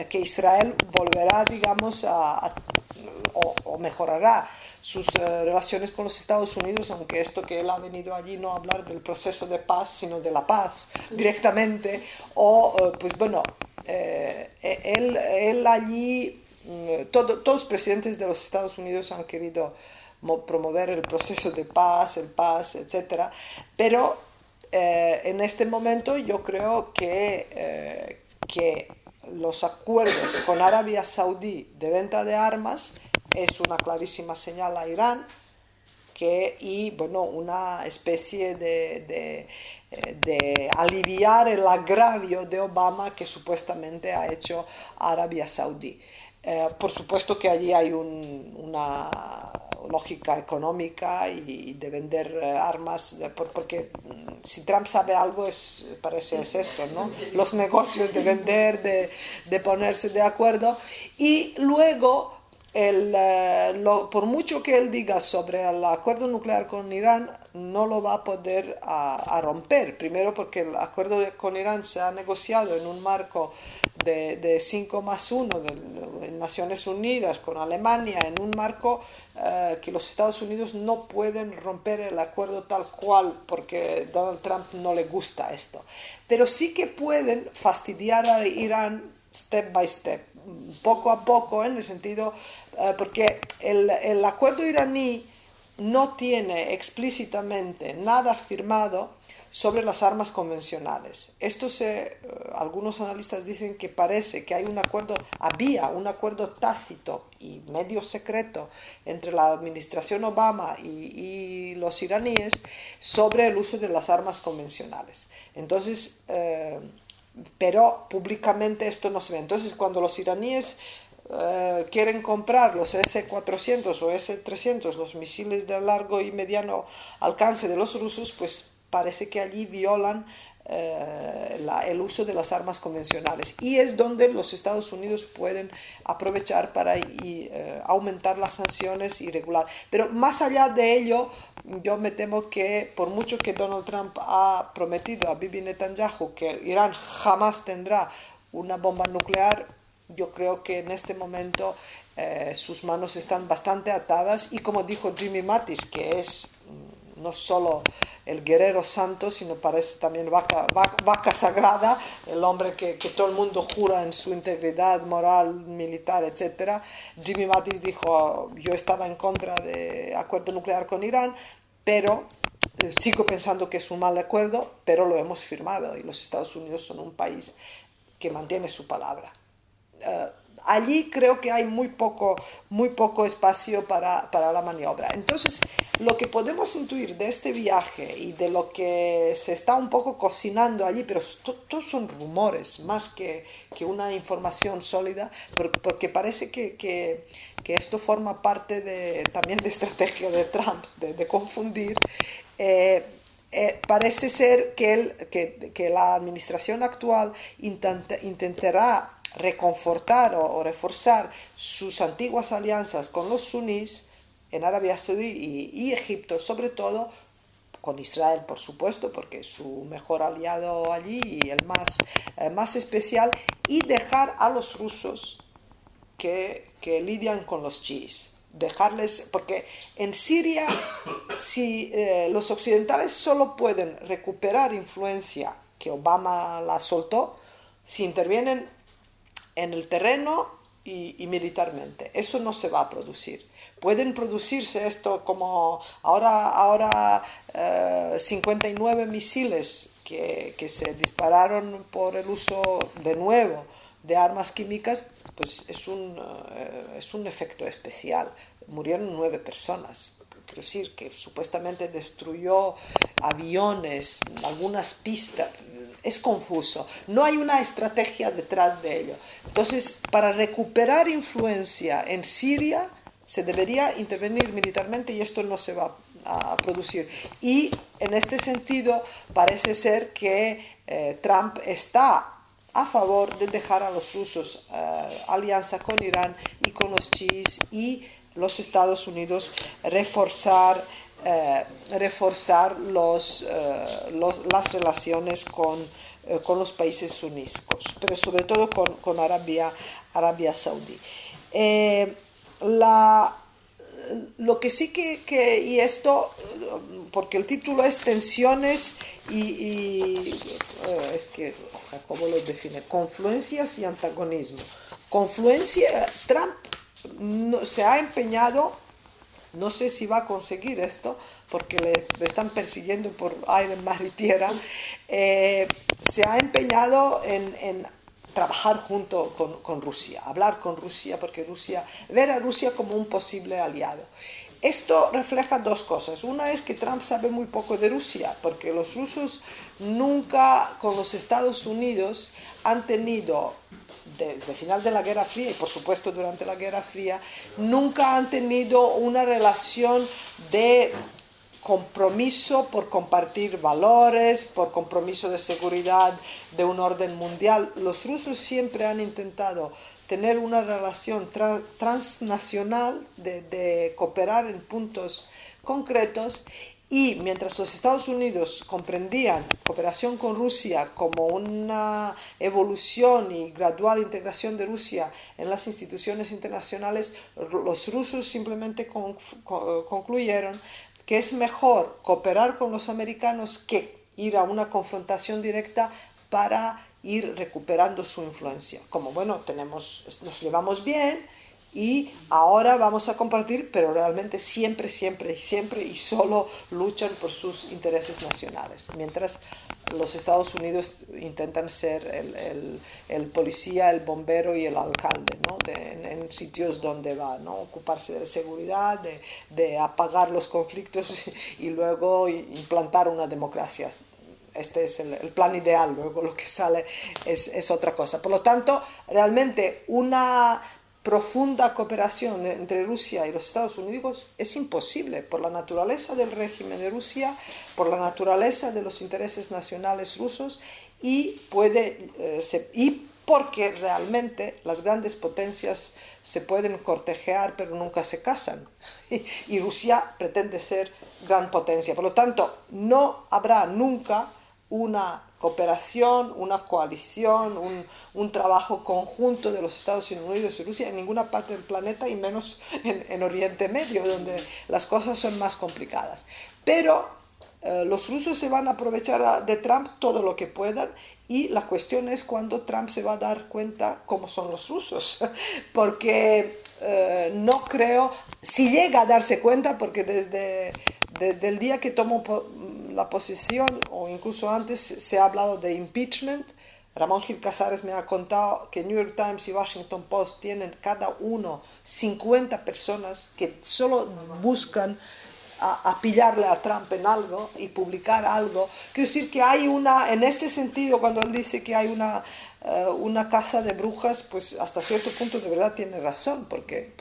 Speaker 2: que Israel volverá, digamos, o mejorará sus relaciones con los Estados Unidos, aunque esto que él ha venido allí no a hablar del proceso de paz, sino de la paz directamente, pues bueno, él allí, todos los presidentes de los Estados Unidos han querido promover el proceso de paz, etcétera, pero en este momento yo creo que los acuerdos con Arabia Saudí de venta de armas es una clarísima señal a Irán y bueno, una especie de aliviar el agravio de Obama que supuestamente ha hecho Arabia Saudí. Por supuesto que allí hay una lógica económica y de vender armas, porque si Trump sabe algo parece esto, ¿no? Los negocios de vender, de ponerse de acuerdo. Y luego, por mucho que él diga sobre el acuerdo nuclear con Irán, no lo va a poder a romper. Primero porque el acuerdo con Irán se ha negociado en un marco de 5+1 de Naciones Unidas con Alemania, en un marco que los Estados Unidos no pueden romper el acuerdo tal cual porque Donald Trump no le gusta esto. Pero sí que pueden fastidiar a Irán step by step, poco a poco, en el sentido, porque el acuerdo iraní no tiene explícitamente nada firmado sobre las armas convencionales. Algunos analistas dicen que parece que había un acuerdo tácito y medio secreto entre la administración Obama y los iraníes sobre el uso de las armas convencionales. Entonces, pero públicamente esto no se ve. Entonces, cuando los iraníes quieren comprar los S-400 o S-300, los misiles de largo y mediano alcance de los rusos, pues parece que allí violan el uso de las armas convencionales. Y es donde los Estados Unidos pueden aprovechar para aumentar las sanciones y regular. Pero más allá de ello, yo me temo que por mucho que Donald Trump ha prometido a Bibi Netanyahu que Irán jamás tendrá una bomba nuclear, yo creo que en este momento sus manos están bastante atadas y como dijo Jimmy Mattis, que es no solo el guerrero santo, sino parece también vaca sagrada, el hombre que todo el mundo jura en su integridad moral, militar, etc. Jimmy Mattis dijo, yo estaba en contra del acuerdo nuclear con Irán, pero sigo pensando que es un mal acuerdo, pero lo hemos firmado y los Estados Unidos son un país que mantiene su palabra. Allí creo que hay muy poco espacio para la maniobra. Entonces, lo que podemos intuir de este viaje y de lo que se está un poco cocinando allí, pero todos son rumores más que una información sólida, porque parece que esto forma parte también de estrategia de Trump, de confundir. Parece ser que la administración actual intentará reconfortar o reforzar sus antiguas alianzas con los sunís en Arabia Saudí y Egipto, sobre todo con Israel, por supuesto, porque es su mejor aliado allí y el más especial, y dejar a los rusos que lidian con los chiíes. Dejarles, porque en Siria, si los occidentales solo pueden recuperar influencia que Obama la soltó, si intervienen en el terreno y militarmente. Eso no se va a producir. Pueden producirse esto como ahora 59 misiles que se dispararon por el uso de nuevo de armas químicas, pues es un efecto especial. Murieron 9 personas. Quiero decir que supuestamente destruyó aviones, algunas pistas. Es confuso. No hay una estrategia detrás de ello. Entonces, para recuperar influencia en Siria, se debería intervenir militarmente y esto no se va a producir. Y en este sentido, parece ser que Trump está a favor de dejar a los rusos alianza con Irán y con los chiíes y los Estados Unidos reforzar las relaciones con los países sunísticos, pero sobre todo con Arabia Saudí. Lo que sí que y esto, porque el título es Tensiones es que, ¿cómo lo define? Confluencias y antagonismo. Trump se ha empeñado, no sé si va a conseguir esto, porque le están persiguiendo por aire, mar y tierra, se ha empeñado en trabajar junto con Rusia, hablar con Rusia, ver a Rusia como un posible aliado. Esto refleja 2 cosas. Una es que Trump sabe muy poco de Rusia, porque los rusos nunca con los Estados Unidos han tenido, desde el final de la Guerra Fría y por supuesto durante la Guerra Fría, nunca han tenido una relación de compromiso por compartir valores, por compromiso de seguridad de un orden mundial. Los rusos siempre han intentado tener una relación transnacional, de cooperar en puntos concretos, y mientras los Estados Unidos comprendían cooperación con Rusia como una evolución y gradual integración de Rusia en las instituciones internacionales, los rusos simplemente concluyeron que es mejor cooperar con los americanos que ir a una confrontación directa para ir recuperando su influencia. Como, bueno, nos llevamos bien y ahora vamos a compartir, pero realmente siempre y solo luchan por sus intereses nacionales, mientras los Estados Unidos intentan ser el policía, el bombero y el alcalde, ¿no? En sitios donde va, ¿no? Ocuparse de seguridad, de apagar los conflictos y luego implantar una democracia. Este es el plan ideal, luego lo que sale es otra cosa. Por lo tanto, realmente una profunda cooperación entre Rusia y los Estados Unidos es imposible por la naturaleza del régimen de Rusia, por la naturaleza de los intereses nacionales rusos y porque realmente las grandes potencias se pueden cortejar pero nunca se casan y Rusia pretende ser gran potencia. Por lo tanto, no habrá nunca una cooperación, una coalición, un trabajo conjunto de los Estados Unidos y Rusia en ninguna parte del planeta y menos en Oriente Medio, donde las cosas son más complicadas. Pero los rusos se van a aprovechar de Trump todo lo que puedan y la cuestión es cuándo Trump se va a dar cuenta cómo son los rusos, porque no creo, si llega a darse cuenta, porque desde el día que tomó la posición, o incluso antes, se ha hablado de impeachment. Ramón Gil Casares me ha contado que New York Times y Washington Post tienen cada uno 50 personas que solo buscan a pillarle a Trump en algo y publicar algo. Quiero decir que hay en este sentido, cuando él dice que hay una caza de brujas, pues hasta cierto punto de verdad tiene razón, porque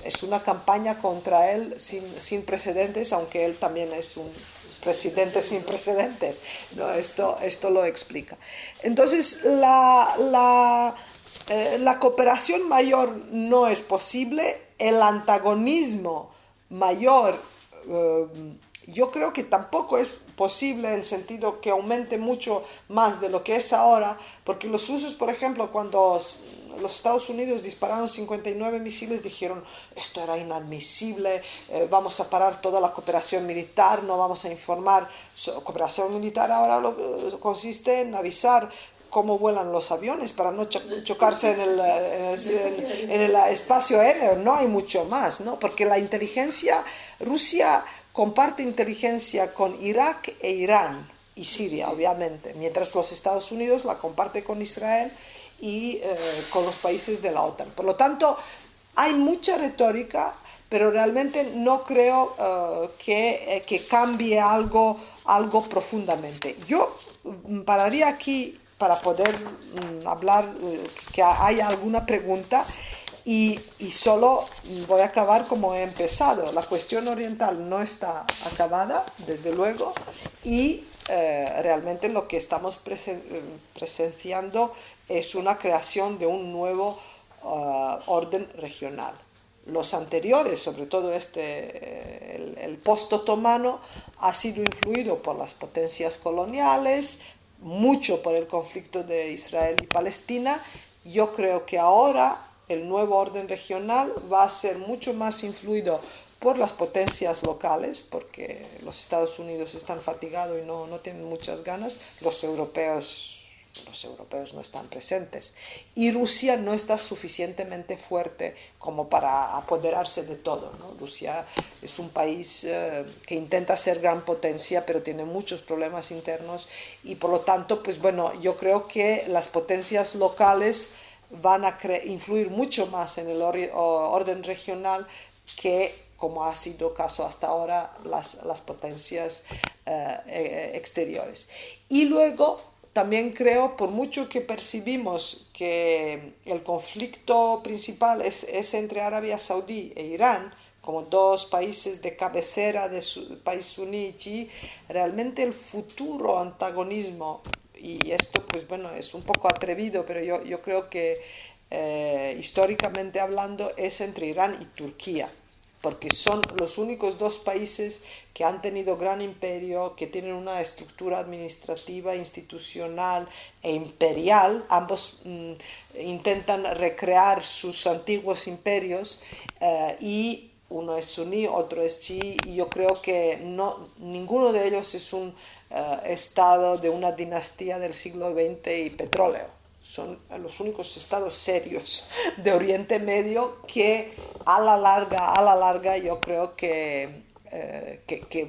Speaker 2: es una campaña contra él sin precedentes, aunque él también es un presidente sin precedentes, ¿no? Esto lo explica. Entonces, la cooperación mayor no es posible, el antagonismo mayor yo creo que tampoco es posible en el sentido que aumente mucho más de lo que es ahora, porque los rusos, por ejemplo, cuando los Estados Unidos dispararon 59 misiles, dijeron, esto era inadmisible, vamos a parar toda la cooperación militar, no vamos a informar. Cooperación militar ahora consiste en avisar cómo vuelan los aviones para no chocarse en el espacio aéreo. No hay mucho más, ¿no? Porque la inteligencia, Rusia comparte inteligencia con Irak e Irán y Siria, obviamente, mientras los Estados Unidos la comparte con Israel y con los países de la OTAN. Por lo tanto, hay mucha retórica, pero realmente no creo que cambie algo profundamente. Yo pararía aquí para poder hablar, que haya alguna pregunta, y solo voy a acabar como he empezado. La cuestión oriental no está acabada, desde luego, y realmente lo que estamos presenciando es una creación de un nuevo orden regional. Los anteriores, sobre todo el post-otomano, ha sido influido por las potencias coloniales, mucho por el conflicto de Israel y Palestina. Yo creo que ahora el nuevo orden regional va a ser mucho más influido por las potencias locales, porque los Estados Unidos están fatigados y no tienen muchas ganas. Los europeos no están presentes, y Rusia no está suficientemente fuerte como para apoderarse de todo, ¿no? Rusia es un país que intenta ser gran potencia, pero tiene muchos problemas internos, y por lo tanto, pues bueno, yo creo que las potencias locales van a influir mucho más en el orden regional que, como ha sido caso hasta ahora, las potencias exteriores. Y luego también creo, por mucho que percibimos que el conflicto principal es entre Arabia Saudí e Irán, como dos países de cabecera de su país suní, realmente el futuro antagonismo, y esto pues bueno es un poco atrevido, pero yo creo que históricamente hablando es entre Irán y Turquía, porque son los únicos dos países que han tenido gran imperio, que tienen una estructura administrativa, institucional e imperial. Ambos intentan recrear sus antiguos imperios, y uno es suní, otro es chií, y yo creo que ninguno de ellos es un estado de una dinastía del siglo XX y petróleo. Son los únicos estados serios de Oriente Medio que a la larga yo creo que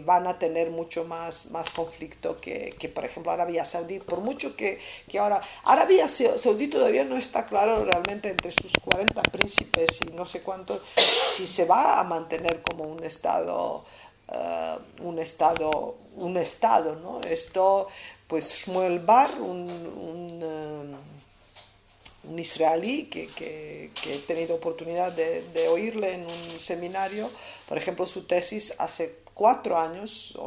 Speaker 2: van a tener mucho más conflicto que por ejemplo Arabia Saudí, por mucho que ahora Arabia Saudí todavía no está claro realmente entre sus 40 príncipes y no sé cuántos si se va a mantener como un estado, ¿no? Esto, pues Shmuel Bar, un israelí que he tenido oportunidad de oírle en un seminario, por ejemplo, su tesis hace 4 años,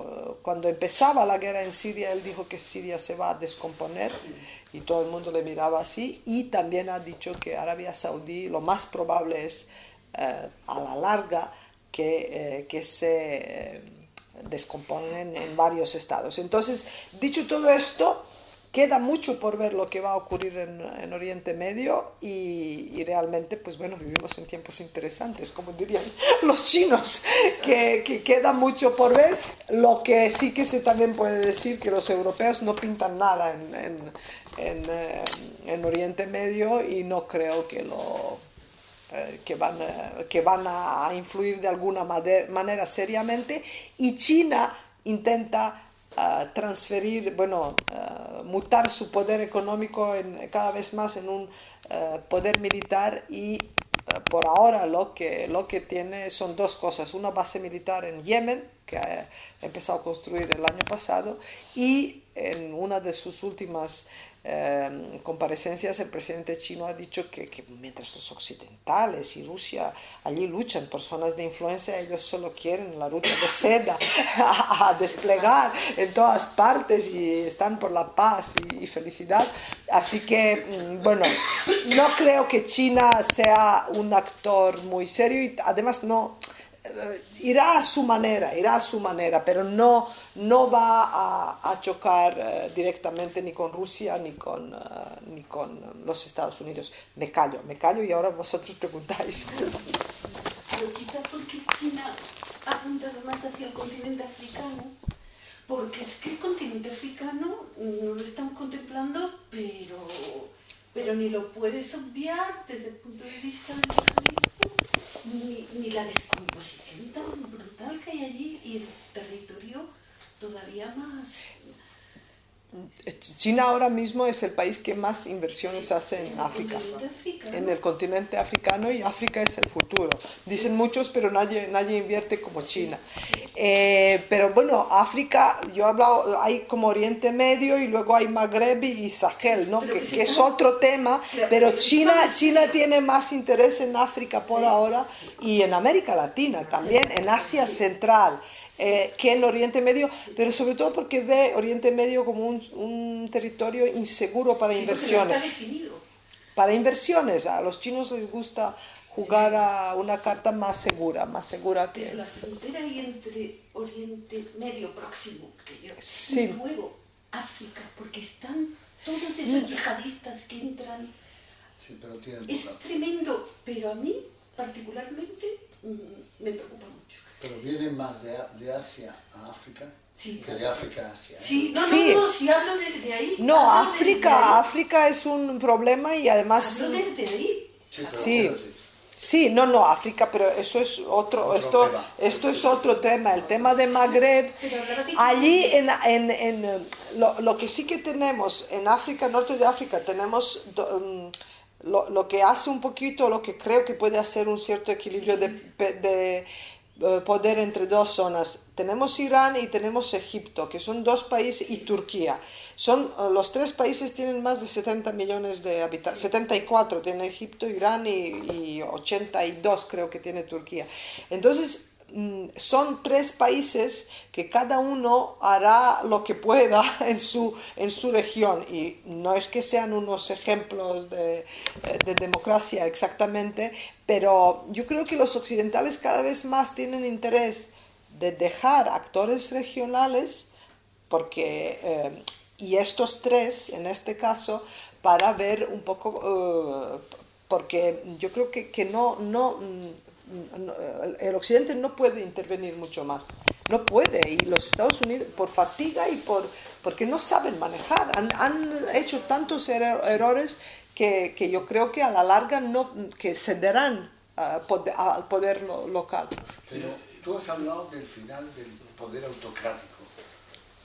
Speaker 2: cuando empezaba la guerra en Siria, él dijo que Siria se va a descomponer y todo el mundo le miraba así, y también ha dicho que Arabia Saudí lo más probable es a la larga que se descomponen en varios estados. Entonces, dicho todo esto, queda mucho por ver lo que va a ocurrir en Oriente Medio, y realmente, pues bueno, vivimos en tiempos interesantes, como dirían los chinos, que queda mucho por ver. Lo que sí que se también puede decir que los europeos no pintan nada en Oriente Medio, y no creo que van a influir de alguna manera seriamente, y China intenta mutar su poder económico cada vez más en un poder militar, y por ahora lo que tiene son dos cosas: una base militar en Yemen, que ha empezado a construir el año pasado, y en una de sus últimas comparecencias el presidente chino ha dicho que mientras los occidentales y Rusia allí luchan por zonas de influencia, ellos solo quieren la ruta de seda a desplegar en todas partes, y están por la paz y felicidad. Así que bueno, no creo que China sea un actor muy serio, y además irá a su manera, pero no va a chocar directamente ni con Rusia ni con los Estados Unidos. Me callo y ahora vosotros preguntáis.
Speaker 3: Pero quizá porque China ha apuntado más hacia el continente africano, porque es que el continente africano no lo están contemplando, pero ni lo puedes obviar desde el punto de vista del yihadismo, ni la descomposición tan brutal que hay allí y el territorio todavía más...
Speaker 2: China ahora mismo es el país que más inversiones hace en África, en el continente africano, y África es el futuro. Dicen muchos, pero nadie invierte como China. Pero bueno, África, yo he hablado, hay como Oriente Medio y luego hay Magreb y Sahel, ¿no? que es otro tema, pero China tiene más interés en África por ahora, y en América Latina también, en Asia Central. Que en Oriente Medio, pero sobre todo porque ve Oriente Medio como un territorio inseguro para inversiones.
Speaker 3: Está definido.
Speaker 2: Para inversiones, a los chinos les gusta jugar a una carta más segura que...
Speaker 3: Pero la frontera ahí entre Oriente Medio próximo, que yo,
Speaker 2: sí.
Speaker 3: Y luego África, porque están todos esos yihadistas que entran.
Speaker 1: Sí, pero
Speaker 3: es tremendo, pero a mí particularmente me preocupa mucho.
Speaker 1: Pero vienen más de Asia a África, sí, que de África a Asia.
Speaker 3: Sí, si hablo desde ahí.
Speaker 2: No, África es un problema, y además...
Speaker 3: Hablo desde ahí.
Speaker 2: Sí, África, pero eso es esto es otro tema, el tema de Magreb. Allí lo que sí que tenemos en África, norte de África, tenemos lo que hace un poquito, lo que creo que puede hacer un cierto equilibrio de poder entre dos zonas. Tenemos Irán y tenemos Egipto, que son dos países, y Turquía. Los tres países tienen más de 70 millones de habitantes, 74 tiene Egipto, Irán y 82 creo que tiene Turquía. Entonces, son tres países que cada uno hará lo que pueda en su región, y no es que sean unos ejemplos de democracia exactamente, pero yo creo que los occidentales cada vez más tienen interés de dejar actores regionales, porque y estos tres en este caso, para ver un poco, porque yo creo que el occidente no puede intervenir mucho más, no puede, y los Estados Unidos por fatiga y porque no saben manejar, han hecho tantos errores que yo creo que a la larga que cederán al poder local.
Speaker 1: Pero tú has hablado del final del poder autocrático.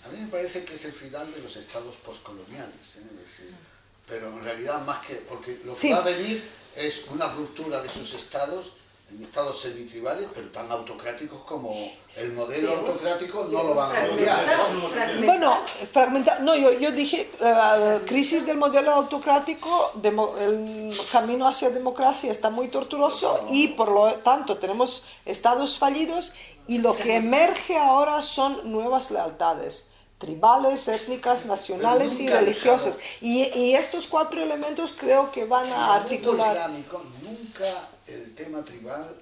Speaker 1: A mí me parece que es el final de los estados postcoloniales, es decir, pero en realidad más que, porque lo que va a venir es una ruptura de esos estados en estados semitribales, pero tan autocráticos como el modelo autocrático, no lo van a cambiar, ¿no?
Speaker 2: Bueno, yo dije crisis del modelo autocrático, el camino hacia democracia está muy tortuoso, y por lo tanto tenemos estados fallidos, y lo que emerge ahora son nuevas lealtades tribales, étnicas, nacionales y religiosas, y estos cuatro elementos creo que van a articular.
Speaker 1: En el mundo islámico nunca el tema tribal,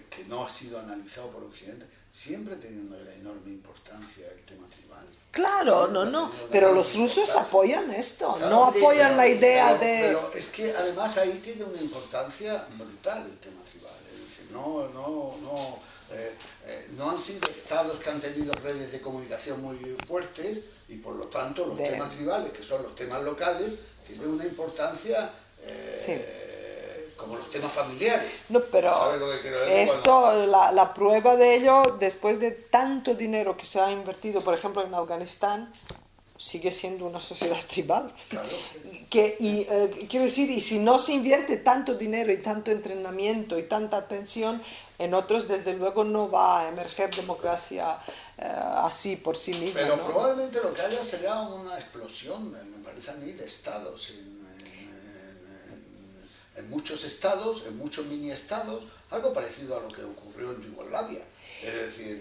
Speaker 1: que no ha sido analizado por Occidente, siempre ha tenido una enorme importancia el tema tribal.
Speaker 2: Claro, pero los rusos apoyan esto, claro, no apoyan la idea de...
Speaker 1: Pero es que además ahí tiene una importancia brutal el tema tribal, es decir, no han sido estados que han tenido redes de comunicación muy fuertes, y por lo tanto los temas tribales, que son los temas locales, tienen una importancia como los temas familiares.
Speaker 2: No, pero
Speaker 1: ¿sabes lo que quiero decir?
Speaker 2: La prueba de ello, después de tanto dinero que se ha invertido, por ejemplo, en Afganistán, sigue siendo una sociedad tribal.
Speaker 1: Claro.
Speaker 2: Quiero decir, y si no se invierte tanto dinero y tanto entrenamiento y tanta atención, en otros desde luego no va a emerger democracia así por sí misma.
Speaker 1: Pero
Speaker 2: ¿no?
Speaker 1: probablemente lo que haya será una explosión, me parece a mí, de estados en muchos estados, en muchos mini estados, algo parecido a lo que ocurrió en Yugoslavia. Es decir,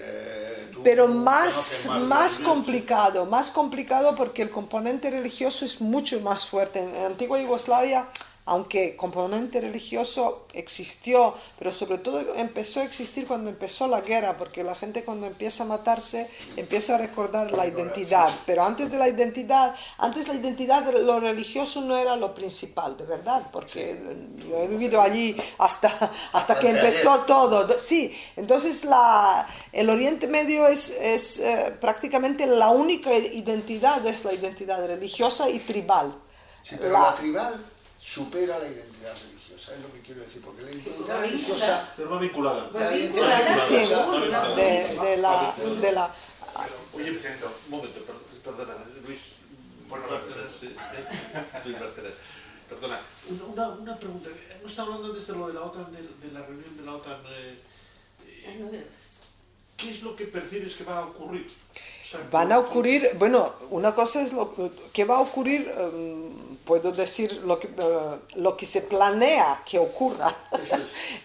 Speaker 2: pero más complicado porque el componente religioso es mucho más fuerte. En la antigua Yugoslavia aunque componente religioso existió, pero sobre todo empezó a existir cuando empezó la guerra, porque la gente cuando empieza a matarse empieza a recordar la identidad, pero antes la identidad, lo religioso no era lo principal, de verdad, porque yo he vivido allí hasta que empezó todo. Sí, entonces el Oriente Medio es prácticamente la única identidad, es la identidad religiosa y tribal.
Speaker 1: Sí, pero la tribal supera la identidad religiosa, es lo que quiero decir, porque la identidad religiosa...
Speaker 4: Pero va vinculada.
Speaker 1: La identidad religiosa...
Speaker 2: de la...
Speaker 4: Oye, presidente, un momento, perdona, Luis. Perdona, una pregunta. Hemos estado hablando antes de lo de la OTAN, de la reunión de la OTAN. ¿Qué es lo que percibes que va a ocurrir? O sea,
Speaker 2: van a ocurrir, bueno, una cosa es lo que va a ocurrir, puedo decir lo que se planea que ocurra.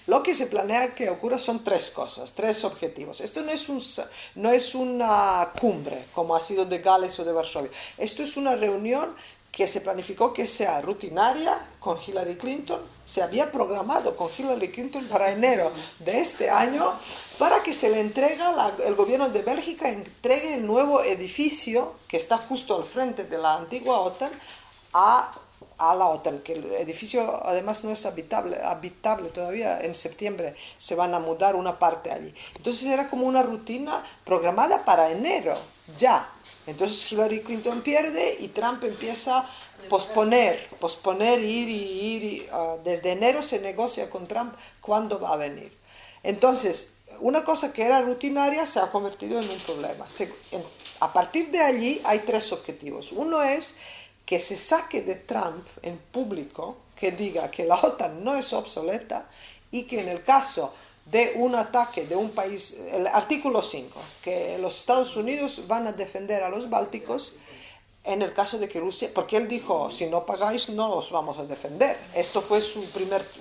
Speaker 2: Lo que se planea que ocurra son tres cosas, tres objetivos. Esto no es una cumbre como ha sido de Gales o de Varsovia. Esto es una reunión que se planificó que sea rutinaria con Hillary Clinton, se había programado con Hillary Clinton para enero de este año, para que se le entrega, el gobierno de Bélgica entregue el nuevo edificio que está justo al frente de la antigua OTAN a la OTAN, que el edificio además no es habitable todavía. En septiembre se van a mudar una parte allí. Entonces era como una rutina programada para enero, ya. Entonces Hillary Clinton pierde y Trump empieza a posponer, ir. Desde enero se negocia con Trump cuándo va a venir. Entonces, una cosa que era rutinaria se ha convertido en un problema. A partir de allí hay tres objetivos. Uno es que se saque de Trump en público, que diga que la OTAN no es obsoleta y que en el caso de un ataque de un país, el artículo 5, que los Estados Unidos van a defender a los bálticos en el caso de que Rusia, porque él dijo, si no pagáis no os vamos a defender. Esto fue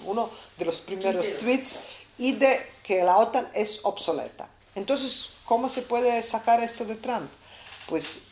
Speaker 2: uno de los primeros tweets, y de que la OTAN es obsoleta. Entonces, ¿cómo se puede sacar esto de Trump? Pues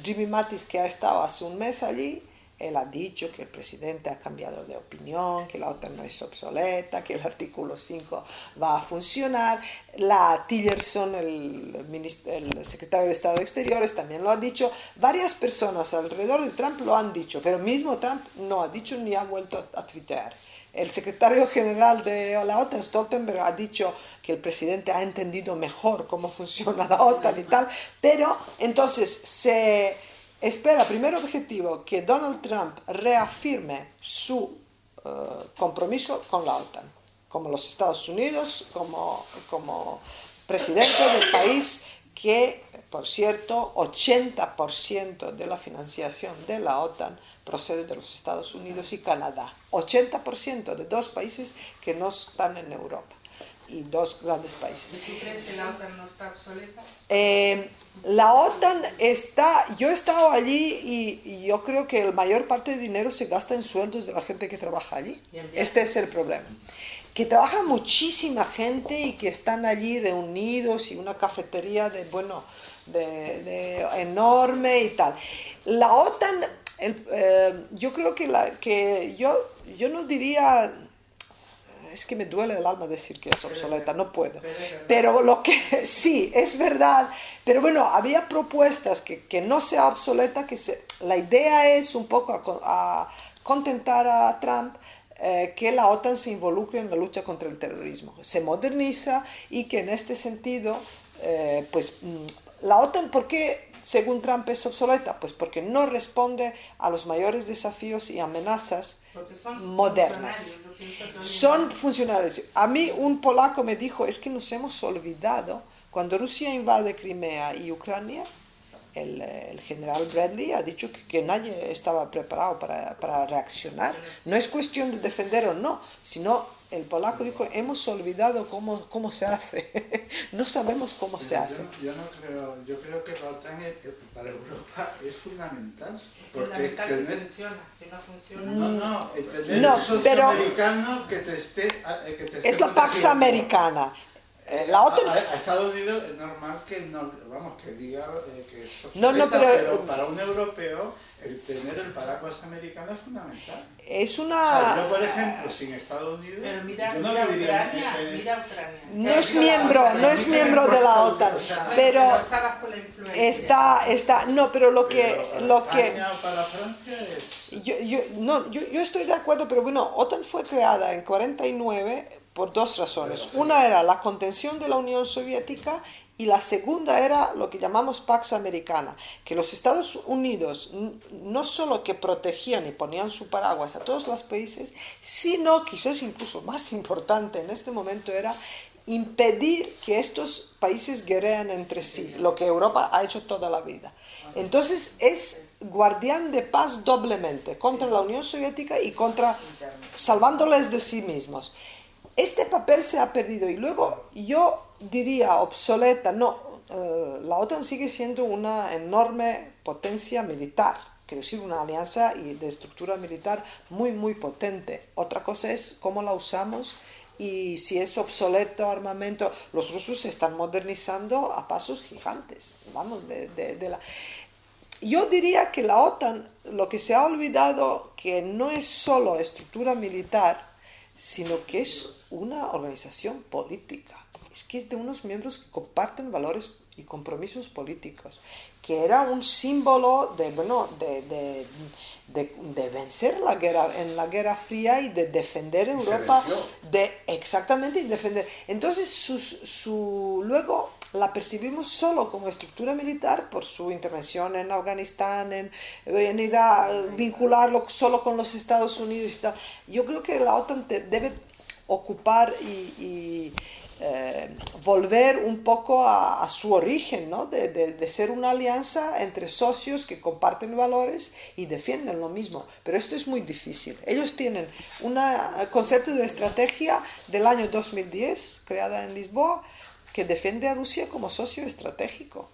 Speaker 2: Jimmy Mattis, que ha estado hace un mes allí, él ha dicho que el presidente ha cambiado de opinión, que la OTAN no es obsoleta, que el artículo 5 va a funcionar. La Tillerson, el secretario de Estado de Exteriores, también lo ha dicho. Varias personas alrededor de Trump lo han dicho, pero mismo Trump no ha dicho ni ha vuelto a tuitear. El secretario general de la OTAN, Stoltenberg, ha dicho que el presidente ha entendido mejor cómo funciona la OTAN y tal, pero entonces se espera, primer objetivo, que Donald Trump reafirme su compromiso con la OTAN, como los Estados Unidos, como presidente del país que, por cierto, 80% de la financiación de la OTAN procede de los Estados Unidos y Canadá. 80% de dos países que no están en Europa, y dos grandes países.
Speaker 5: ¿Y tú crees que la OTAN no está obsoleta?
Speaker 2: La OTAN está, yo he estado allí y yo creo que la mayor parte del dinero se gasta en sueldos de la gente que trabaja allí. Este es el problema. Que trabaja muchísima gente y que están allí reunidos, y una cafetería de enorme y tal. La OTAN, yo creo que yo no diría... Es que me duele el alma decir que es obsoleta, no puedo. Pero lo que sí, es verdad. Pero bueno, había propuestas que no sea obsoleta, la idea es un poco a contentar a Trump, que la OTAN se involucre en la lucha contra el terrorismo. Se moderniza y que en este sentido, la OTAN, ¿por qué según Trump es obsoleta? Pues porque no responde a los mayores desafíos y amenazas modernas. Son funcionarios. A mí un polaco me dijo, es que nos hemos olvidado, cuando Rusia invade Crimea y Ucrania, el general Bradley ha dicho que nadie estaba preparado para reaccionar. No es cuestión de defender o no, sino el polaco dijo, hemos olvidado cómo se hace. No sabemos cómo se hace.
Speaker 6: Yo no creo, yo creo que la OTAN para Europa es fundamental.
Speaker 5: Fundamental que funciona, si no funciona...
Speaker 6: No, entender un socio americano que te esté
Speaker 2: es la Pax Americana. La OTAN...
Speaker 6: A Estados Unidos es normal que no, vamos, que diga que es
Speaker 2: No,
Speaker 6: pero para un europeo el tener el paraguas americano es fundamental.
Speaker 2: Es
Speaker 6: O sea,
Speaker 2: una...
Speaker 6: yo, por ejemplo, sin Estados Unidos,
Speaker 5: Pero mira,
Speaker 6: yo no
Speaker 5: mira
Speaker 6: viviría
Speaker 5: Ucrania.
Speaker 2: No es miembro de la OTAN, pero
Speaker 5: está bajo la influencia.
Speaker 2: está, no, pero lo que,
Speaker 6: España o para Francia es...
Speaker 2: yo estoy de acuerdo, pero bueno, OTAN fue creada en 49 por dos razones. Una era la contención de la Unión Soviética y la segunda era lo que llamamos Pax Americana, que los Estados Unidos no solo que protegían y ponían su paraguas a todos los países, sino, quizás incluso más importante en este momento, era impedir que estos países guerrean entre sí, lo que Europa ha hecho toda la vida. Entonces es guardián de paz doblemente, contra la Unión Soviética y contra salvándoles de sí mismos. Este papel se ha perdido y luego yo diría obsoleta, no, la OTAN sigue siendo una enorme potencia militar, quiero decir, una alianza y de estructura militar muy, muy potente. Otra cosa es cómo la usamos y si es obsoleto armamento. Los rusos se están modernizando a pasos gigantes, vamos, Yo diría que la OTAN, lo que se ha olvidado, que no es solo estructura militar, sino que es una organización política. Es que es de unos miembros que comparten valores y compromisos políticos, que era un símbolo de, bueno, de vencer la guerra en la Guerra Fría y de defender Europa, exactamente, y defender. Entonces luego la percibimos solo como estructura militar por su intervención en Afganistán, en Irak, vincularlo solo con los Estados Unidos y tal. Yo creo que la OTAN debe ocupar y volver un poco a su origen, ¿no? de ser una alianza entre socios que comparten valores y defienden lo mismo. Pero esto es muy difícil. Ellos tienen un concepto de estrategia del año 2010, creada en Lisboa, que defiende a Rusia como socio estratégico,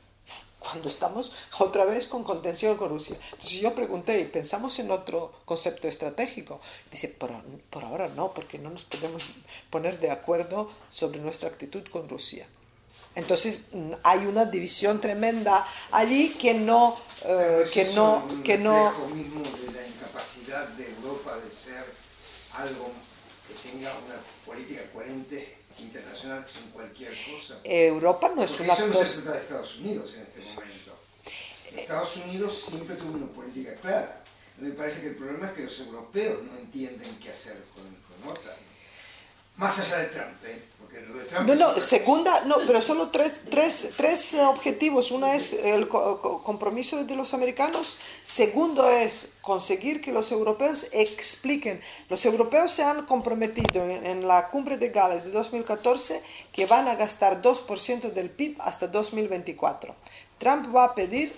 Speaker 2: cuando estamos otra vez con contención con Rusia. Entonces yo pregunté, ¿pensamos en otro concepto estratégico? Dice, por ahora no, porque no nos podemos poner de acuerdo sobre nuestra actitud con Rusia. Entonces hay una división tremenda allí que no...
Speaker 7: mismo de la incapacidad de Europa de ser algo que tenga una política coherente internacional en cualquier cosa.
Speaker 2: Europa no es una...
Speaker 7: Eso no se trata de Estados Unidos en este momento. Estados Unidos siempre tuvo una política clara. Me parece que el problema es que los europeos no entienden qué hacer con OTAN. Más allá de Trump, porque lo de Trump...
Speaker 2: pero solo tres objetivos. Uno es el compromiso de los americanos. Segundo es conseguir que los europeos expliquen. Los europeos se han comprometido en la cumbre de Gales de 2014 que van a gastar 2% del PIB hasta 2024. Trump va a pedir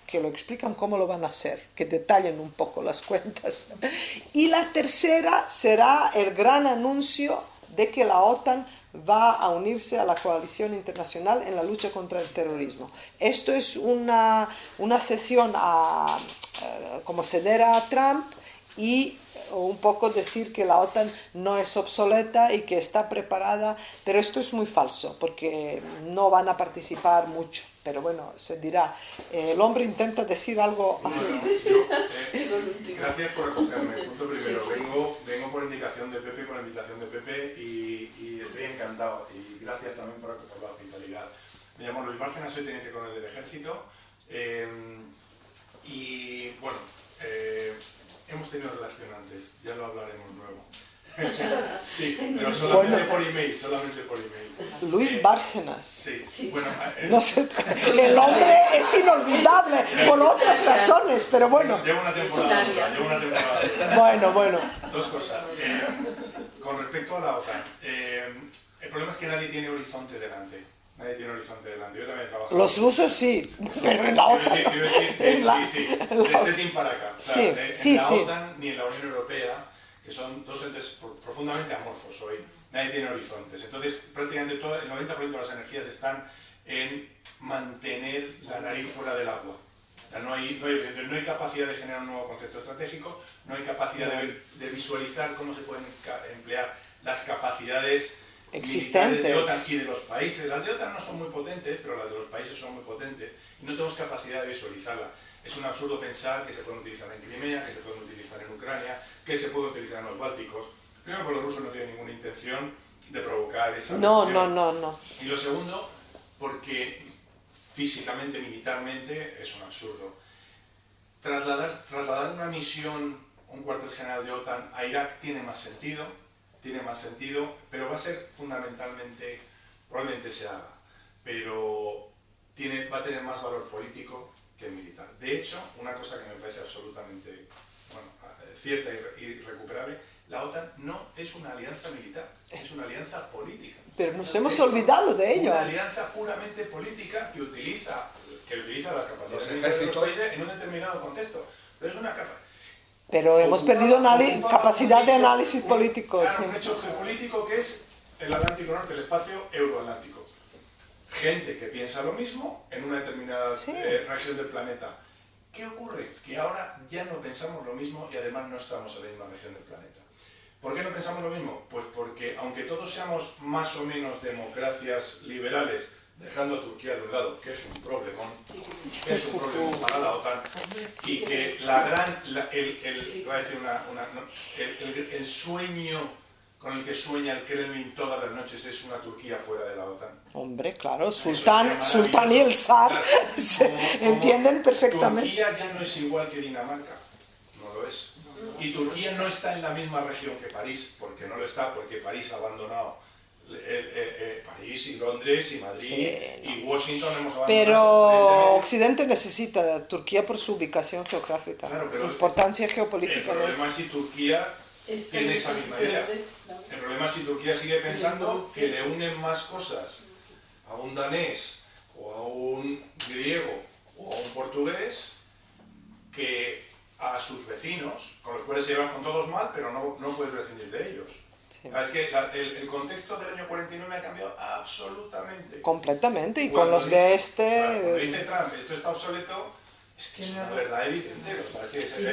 Speaker 2: que lo explican cómo lo van a hacer, que detallen un poco las cuentas. Y la tercera será el gran anuncio de que la OTAN va a unirse a la coalición internacional en la lucha contra el terrorismo. Esto es una cesión como ceder a Trump y un poco decir que la OTAN no es obsoleta y que está preparada, pero esto es muy falso porque no van a participar mucho. Pero bueno, se dirá, el hombre intenta decir algo así.
Speaker 8: Gracias por acogerme. Punto primero, vengo por indicación de Pepe, por invitación de Pepe y estoy encantado. Y gracias también por la hospitalidad. Me llamo Luis Bárcenas, soy teniente coronel del Ejército. Y bueno, hemos tenido relación antes, ya lo hablaremos luego. Sí, pero solamente por email,
Speaker 2: Luis Bárcenas.
Speaker 8: Sí, bueno...
Speaker 2: no sé, el hombre es inolvidable por otras razones, pero bueno.
Speaker 8: Llevo una temporada.
Speaker 2: Bueno.
Speaker 8: Dos cosas. Con respecto a la OTAN, el problema es que nadie tiene horizonte delante. Yo también he trabajado.
Speaker 2: Los rusos sí, pero en la OTAN.
Speaker 8: Quiero decir, sí. De este team para acá. O sea, en la OTAN ni en la Unión Europea, que son dos entes profundamente amorfos hoy, nadie tiene horizontes. Entonces, prácticamente todo, el 90% de las energías están en mantener la nariz fuera del agua. O sea, no hay capacidad de generar un nuevo concepto estratégico, no hay capacidad de visualizar cómo se pueden emplear las capacidades
Speaker 2: existentes
Speaker 8: de OTAN y de los países. Las de OTAN no son muy potentes, pero las de los países son muy potentes y no tenemos capacidad de visualizarla. Es un absurdo pensar que se pueden utilizar en Crimea, que se pueden utilizar en Ucrania, que se pueden utilizar en los Bálticos. Primero, porque los rusos no tienen ninguna intención de provocar esa reacción.
Speaker 2: No.
Speaker 8: Y lo segundo, porque físicamente, militarmente, es un absurdo. Trasladar una misión, un cuartel general de OTAN a Irak tiene más sentido, pero va a ser fundamentalmente, probablemente se haga, pero va a tener más valor político que militar. De hecho, una cosa que me parece absolutamente cierta y irrecuperable, la OTAN no es una alianza militar, es una alianza política.
Speaker 2: Pero nos hemos olvidado de ello.
Speaker 8: Una alianza puramente política que utiliza las capacidades militares de los países en un determinado contexto. Pero es una capa.
Speaker 2: Pero hemos perdido capacidad de análisis político.
Speaker 8: Claro, un hecho geopolítico que es el Atlántico Norte, el espacio euroatlántico. Gente que piensa lo mismo en una determinada región del planeta. ¿Qué ocurre? Que ahora ya no pensamos lo mismo y además no estamos en la misma región del planeta. ¿Por qué no pensamos lo mismo? Pues porque aunque todos seamos más o menos democracias liberales, dejando a Turquía de un lado, que es un problemón para la OTAN, y que el sueño con el que sueña el Kremlin todas las noches es una Turquía fuera de la OTAN.
Speaker 2: Hombre, claro, Sultán y el zar se entienden perfectamente.
Speaker 8: Turquía ya no es igual que Dinamarca, no lo es. Y Turquía no está en la misma región que París, porque no lo está, porque París ha abandonado París y Londres y Madrid y Washington hemos abandonado.
Speaker 2: Pero Occidente necesita a Turquía por su ubicación geográfica,
Speaker 8: claro, pero
Speaker 2: importancia geopolítica.
Speaker 8: El problema es si Turquía tiene esa misma idea. El problema es si Turquía sigue pensando que le unen más cosas a un danés o a un griego o a un portugués que a sus vecinos, con los cuales se llevan con todos mal, pero no puedes prescindir de ellos. Sí. Es que el contexto del año 49 ha cambiado absolutamente.
Speaker 2: Completamente, y con los de este...
Speaker 8: Cuando dice Trump, esto está obsoleto, es que es una verdad evidente.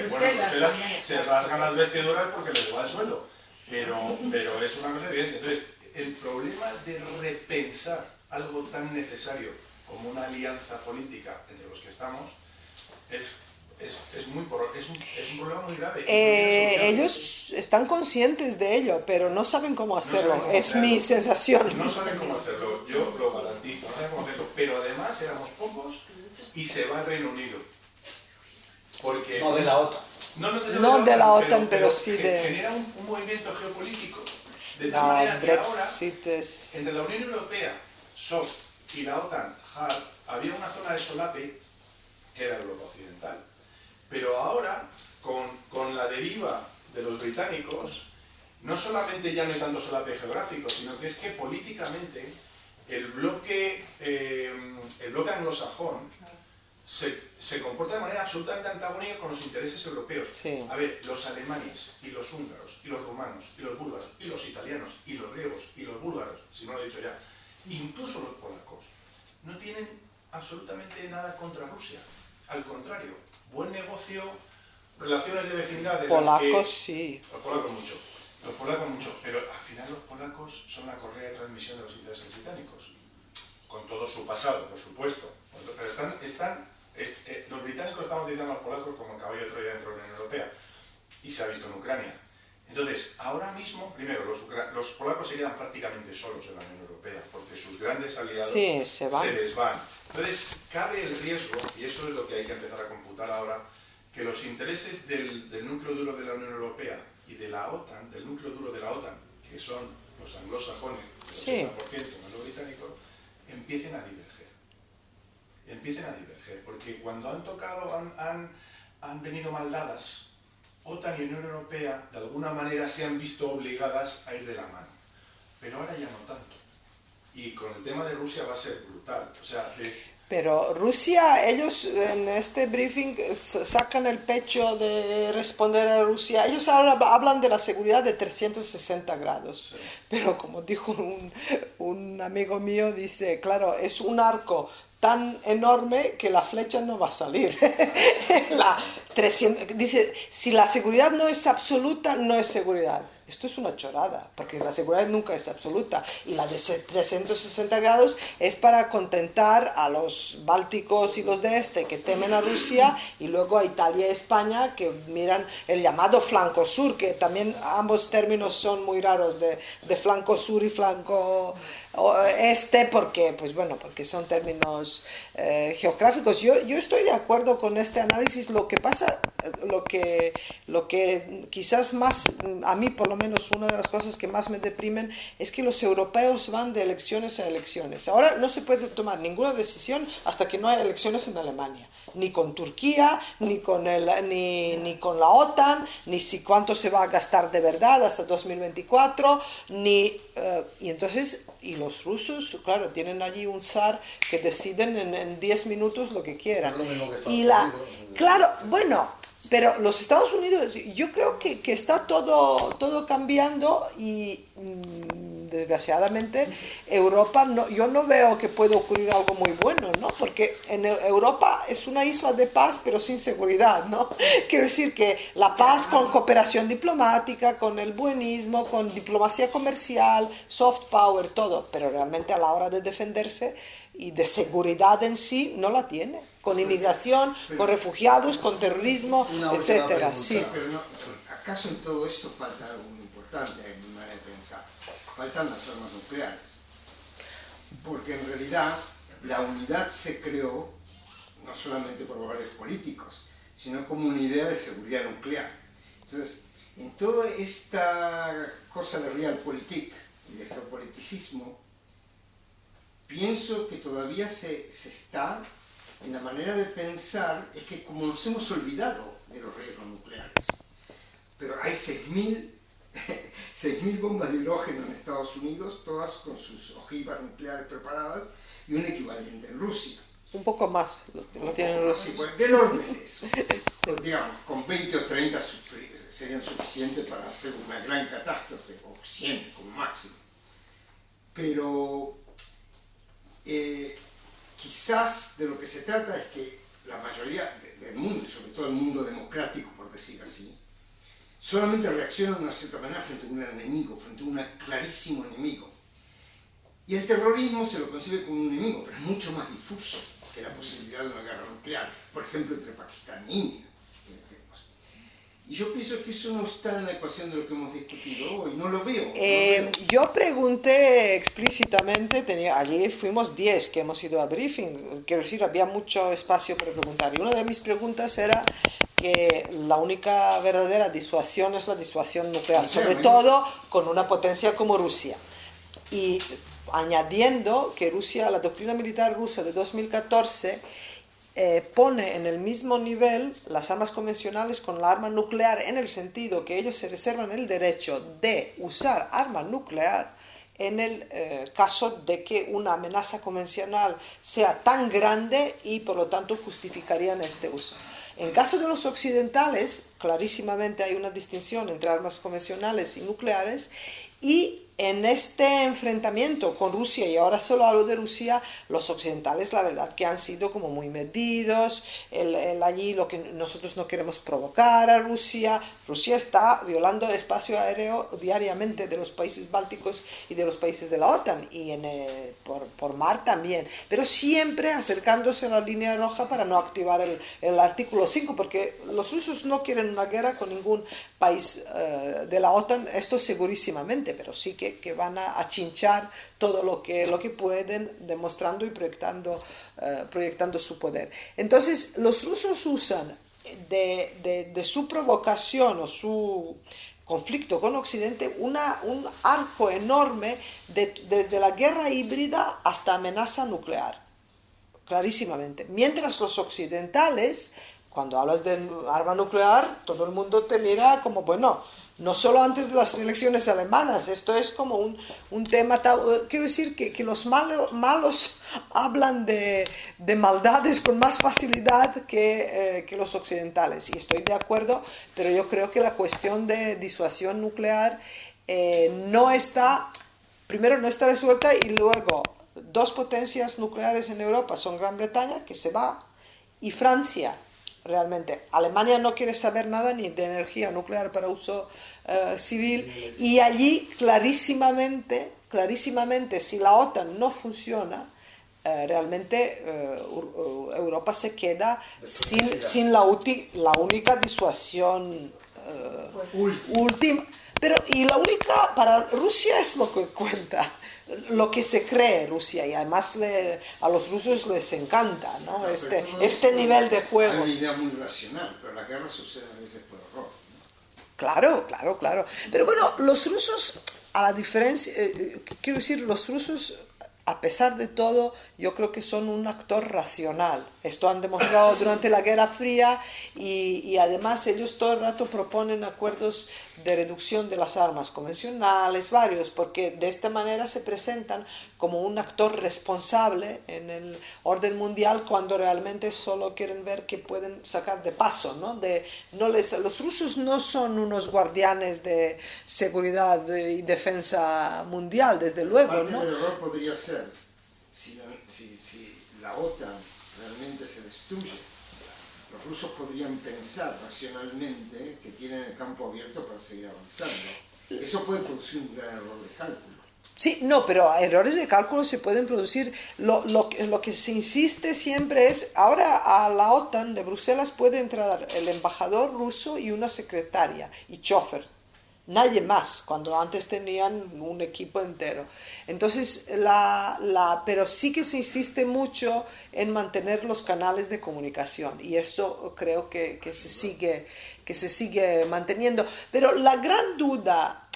Speaker 8: Bruselas se rasgan las vestiduras porque les va el sueldo, pero es una cosa evidente. Entonces, el problema de repensar algo tan necesario como una alianza política entre los que estamos es un problema muy grave.
Speaker 2: Ellos están conscientes de ello, pero no saben cómo hacerlo. Mi sensación.
Speaker 8: No saben cómo hacerlo, yo lo garantizo, no saben cómo hacerlo. Pero además éramos pocos y se va al Reino Unido. Porque,
Speaker 1: no de la OTAN.
Speaker 2: No de la OTAN, pero sí de...
Speaker 8: Genera un movimiento geopolítico de tal manera que ahora, entre la Unión Europea, soft, y la OTAN, hard, había una zona de solape que era Europa Occidental. Pero ahora, con la deriva de los británicos, no solamente ya no hay tanto solape geográfico, sino que es que políticamente el bloque anglosajón se comporta de manera absolutamente antagónica con los intereses europeos.
Speaker 2: Sí.
Speaker 8: A ver, los alemanes, y los húngaros, y los rumanos, y los búlgaros, y los italianos, y los griegos, y los búlgaros, si no lo he dicho ya, incluso los polacos, no tienen absolutamente nada contra Rusia. Al contrario, buen negocio, relaciones de vecindad de
Speaker 2: polacos, sí.
Speaker 8: Los polacos mucho, pero al final los polacos son la correa de transmisión de los intereses británicos, con todo su pasado, por supuesto, pero los británicos están utilizando a los polacos como el caballo de Troya dentro de la Unión Europea, y se ha visto en Ucrania. Entonces, ahora mismo, primero, los polacos se quedan prácticamente solos en la Unión Europea, porque sus grandes aliados se les van. Entonces, cabe el riesgo, y eso es lo que hay que empezar a computar ahora, que los intereses del núcleo duro de la Unión Europea y de la OTAN, del núcleo duro de la OTAN, que son los anglosajones, el 80% más los británicos, empiecen a diverger. Porque cuando han venido mal dadas, OTAN y Unión Europea de alguna manera se han visto obligadas a ir de la mano. Pero ahora ya no tanto. Y con el tema de Rusia va a ser brutal.
Speaker 2: Pero Rusia, ellos en este briefing sacan el pecho de responder a Rusia. Ellos ahora hablan de la seguridad de 360 grados. Sí. Pero como dijo un amigo mío, dice, claro, es un arco tan enorme que la flecha no va a salir. Dice, si la seguridad no es absoluta, no es seguridad. Esto es una chorrada, porque la seguridad nunca es absoluta. Y la de 360 grados es para contentar a los bálticos y los de este que temen a Rusia, y luego a Italia y España que miran el llamado flanco sur, que también ambos términos son muy raros, de flanco sur y flanco este, porque, pues bueno, porque son términos geográficos. Yo estoy de acuerdo con este análisis. Lo que pasa, lo que quizás más, a mí por lo menos una de las cosas que más me deprimen, es que los europeos van de elecciones a elecciones. Ahora no se puede tomar ninguna decisión hasta que no haya elecciones en Alemania, ni con Turquía, ni con la OTAN, ni si cuánto se va a gastar de verdad hasta 2024, y entonces, y los rusos, claro, tienen allí un zar que deciden en 10 minutos lo que quieran.
Speaker 1: No es lo mismo que Estados Unidos.
Speaker 2: Claro, bueno, pero los Estados Unidos, yo creo que está todo cambiando, y desgraciadamente Europa, yo no veo que pueda ocurrir algo muy bueno, ¿no? Porque en Europa es una isla de paz pero sin seguridad, ¿no? Quiero decir que la paz con cooperación diplomática, con el buenismo, con diplomacia comercial, soft power, todo, pero realmente a la hora de defenderse y de seguridad en sí no la tiene, con inmigración, con refugiados, con terrorismo, etcétera. Sí.
Speaker 7: Pero no, ¿acaso en todo esto falta algo muy importante en mi manera de pensar? Faltan las armas nucleares. Porque en realidad la unidad se creó no solamente por valores políticos, sino como una idea de seguridad nuclear. Entonces, en toda esta cosa de realpolitik y de geopoliticismo, pienso que todavía se está en la manera de pensar, es que como nos hemos olvidado de los riesgos nucleares, pero hay 6.000 bombas de hidrógeno en Estados Unidos, todas con sus ojivas nucleares preparadas, y un equivalente en Rusia.
Speaker 2: Un poco más lo tienen los
Speaker 7: sí, pues, del orden de eso. Digamos, con 20 o 30 serían suficientes para hacer una gran catástrofe, o 100 como máximo. Pero quizás de lo que se trata es que la mayoría del mundo, sobre todo el mundo democrático, por decir así, solamente reacciona de una cierta manera frente a un enemigo, frente a un clarísimo enemigo. Y el terrorismo se lo concibe como un enemigo, pero es mucho más difuso que la posibilidad de una guerra nuclear, por ejemplo, entre Pakistán e India. Y yo pienso que eso no está en la ecuación de lo que hemos discutido hoy, no lo veo.
Speaker 2: Yo pregunté explícitamente, allí fuimos 10 que hemos ido a briefing, quiero decir, había mucho espacio para preguntar, y una de mis preguntas era que la única verdadera disuasión es la disuasión nuclear, sobre todo con una potencia como Rusia. Y añadiendo que Rusia, la doctrina militar rusa de 2014, pone en el mismo nivel las armas convencionales con la arma nuclear, en el sentido que ellos se reservan el derecho de usar arma nuclear en el caso de que una amenaza convencional sea tan grande y por lo tanto justificarían este uso. En caso de los occidentales, clarísimamente hay una distinción entre armas convencionales y nucleares, y en este enfrentamiento con Rusia, y ahora solo hablo de Rusia, los occidentales la verdad que han sido como muy medidos, allí lo que nosotros no queremos provocar a Rusia. Rusia está violando el espacio aéreo diariamente de los países bálticos y de los países de la OTAN, y por mar también, pero siempre acercándose a la línea roja para no activar el artículo 5, porque los rusos no quieren una guerra con ningún país de la OTAN, esto segurísimamente, pero sí que van a chinchar todo lo que pueden, demostrando y proyectando su poder. Entonces, los rusos usan de su provocación o su conflicto con Occidente un arco enorme desde la guerra híbrida hasta amenaza nuclear, clarísimamente. Mientras los occidentales, cuando hablas de arma nuclear, todo el mundo te mira como, bueno, no solo antes de las elecciones alemanas, esto es como un tema, quiero decir que los malos hablan de maldades con más facilidad que los occidentales, y estoy de acuerdo, pero yo creo que la cuestión de disuasión nuclear no está resuelta, y luego dos potencias nucleares en Europa son Gran Bretaña, que se va, y Francia, realmente. Alemania no quiere saber nada ni de energía nuclear para uso civil, y allí clarísimamente, si la OTAN no funciona, realmente Europa se queda sin la única disuasión última. Pero, y la única para Rusia es lo que cuenta, lo que se cree Rusia, y además a los rusos les encanta, ¿no? Este nivel de juego.
Speaker 7: Hay una idea muy racional, pero la guerra sucede a veces por error, ¿no?
Speaker 2: Claro. Pero bueno, los rusos, a la diferencia, quiero decir, los rusos, a pesar de todo, yo creo que son un actor racional. Esto han demostrado durante la Guerra Fría, y además ellos todo el rato proponen acuerdos de reducción de las armas convencionales, varios, porque de esta manera se presentan como un actor responsable en el orden mundial, cuando realmente solo quieren ver que pueden sacar de paso, ¿no? Los rusos no son unos guardianes de seguridad y defensa mundial, desde luego, ¿no?
Speaker 7: El error podría ser, si la OTAN realmente se destruye, los rusos podrían pensar racionalmente que tienen el campo abierto para seguir avanzando. Eso puede producir un gran error de cálculo.
Speaker 2: Sí, no, pero errores de cálculo se pueden producir. Lo que se insiste siempre es, ahora a la OTAN de Bruselas puede entrar el embajador ruso y una secretaria y chofer. Nadie más, cuando antes tenían un equipo entero. Entonces, pero sí que se insiste mucho en mantener los canales de comunicación, y esto creo que se sigue manteniendo. Pero la gran duda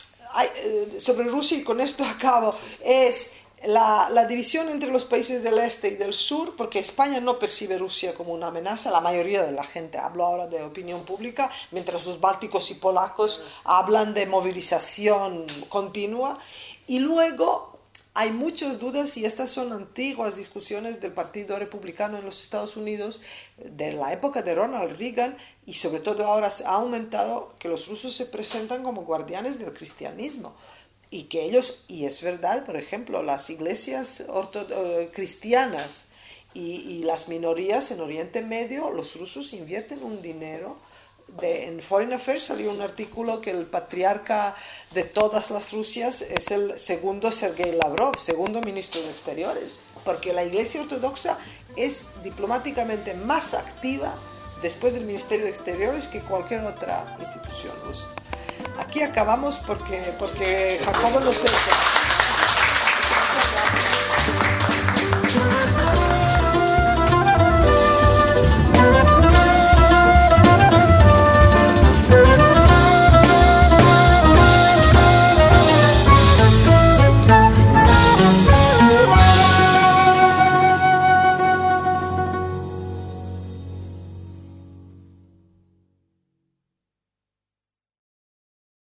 Speaker 2: sobre Rusia, y con esto acabo, es la división entre los países del este y del sur, porque España no percibe Rusia como una amenaza, la mayoría de la gente, hablo ahora de opinión pública, mientras los bálticos y polacos hablan de movilización continua. Y luego hay muchas dudas, y estas son antiguas discusiones del Partido Republicano en los Estados Unidos, de la época de Ronald Reagan, y sobre todo ahora ha aumentado, que los rusos se presentan como guardianes del cristianismo. Y que ellos, y es verdad, por ejemplo, las iglesias cristianas y las minorías en Oriente Medio, los rusos invierten un dinero. En Foreign Affairs salió un artículo que el patriarca de todas las Rusias es el segundo Sergei Lavrov, segundo ministro de Exteriores, porque la iglesia ortodoxa es diplomáticamente más activa después del Ministerio de Exteriores que cualquier otra institución rusa. Aquí acabamos porque Jacobo no se...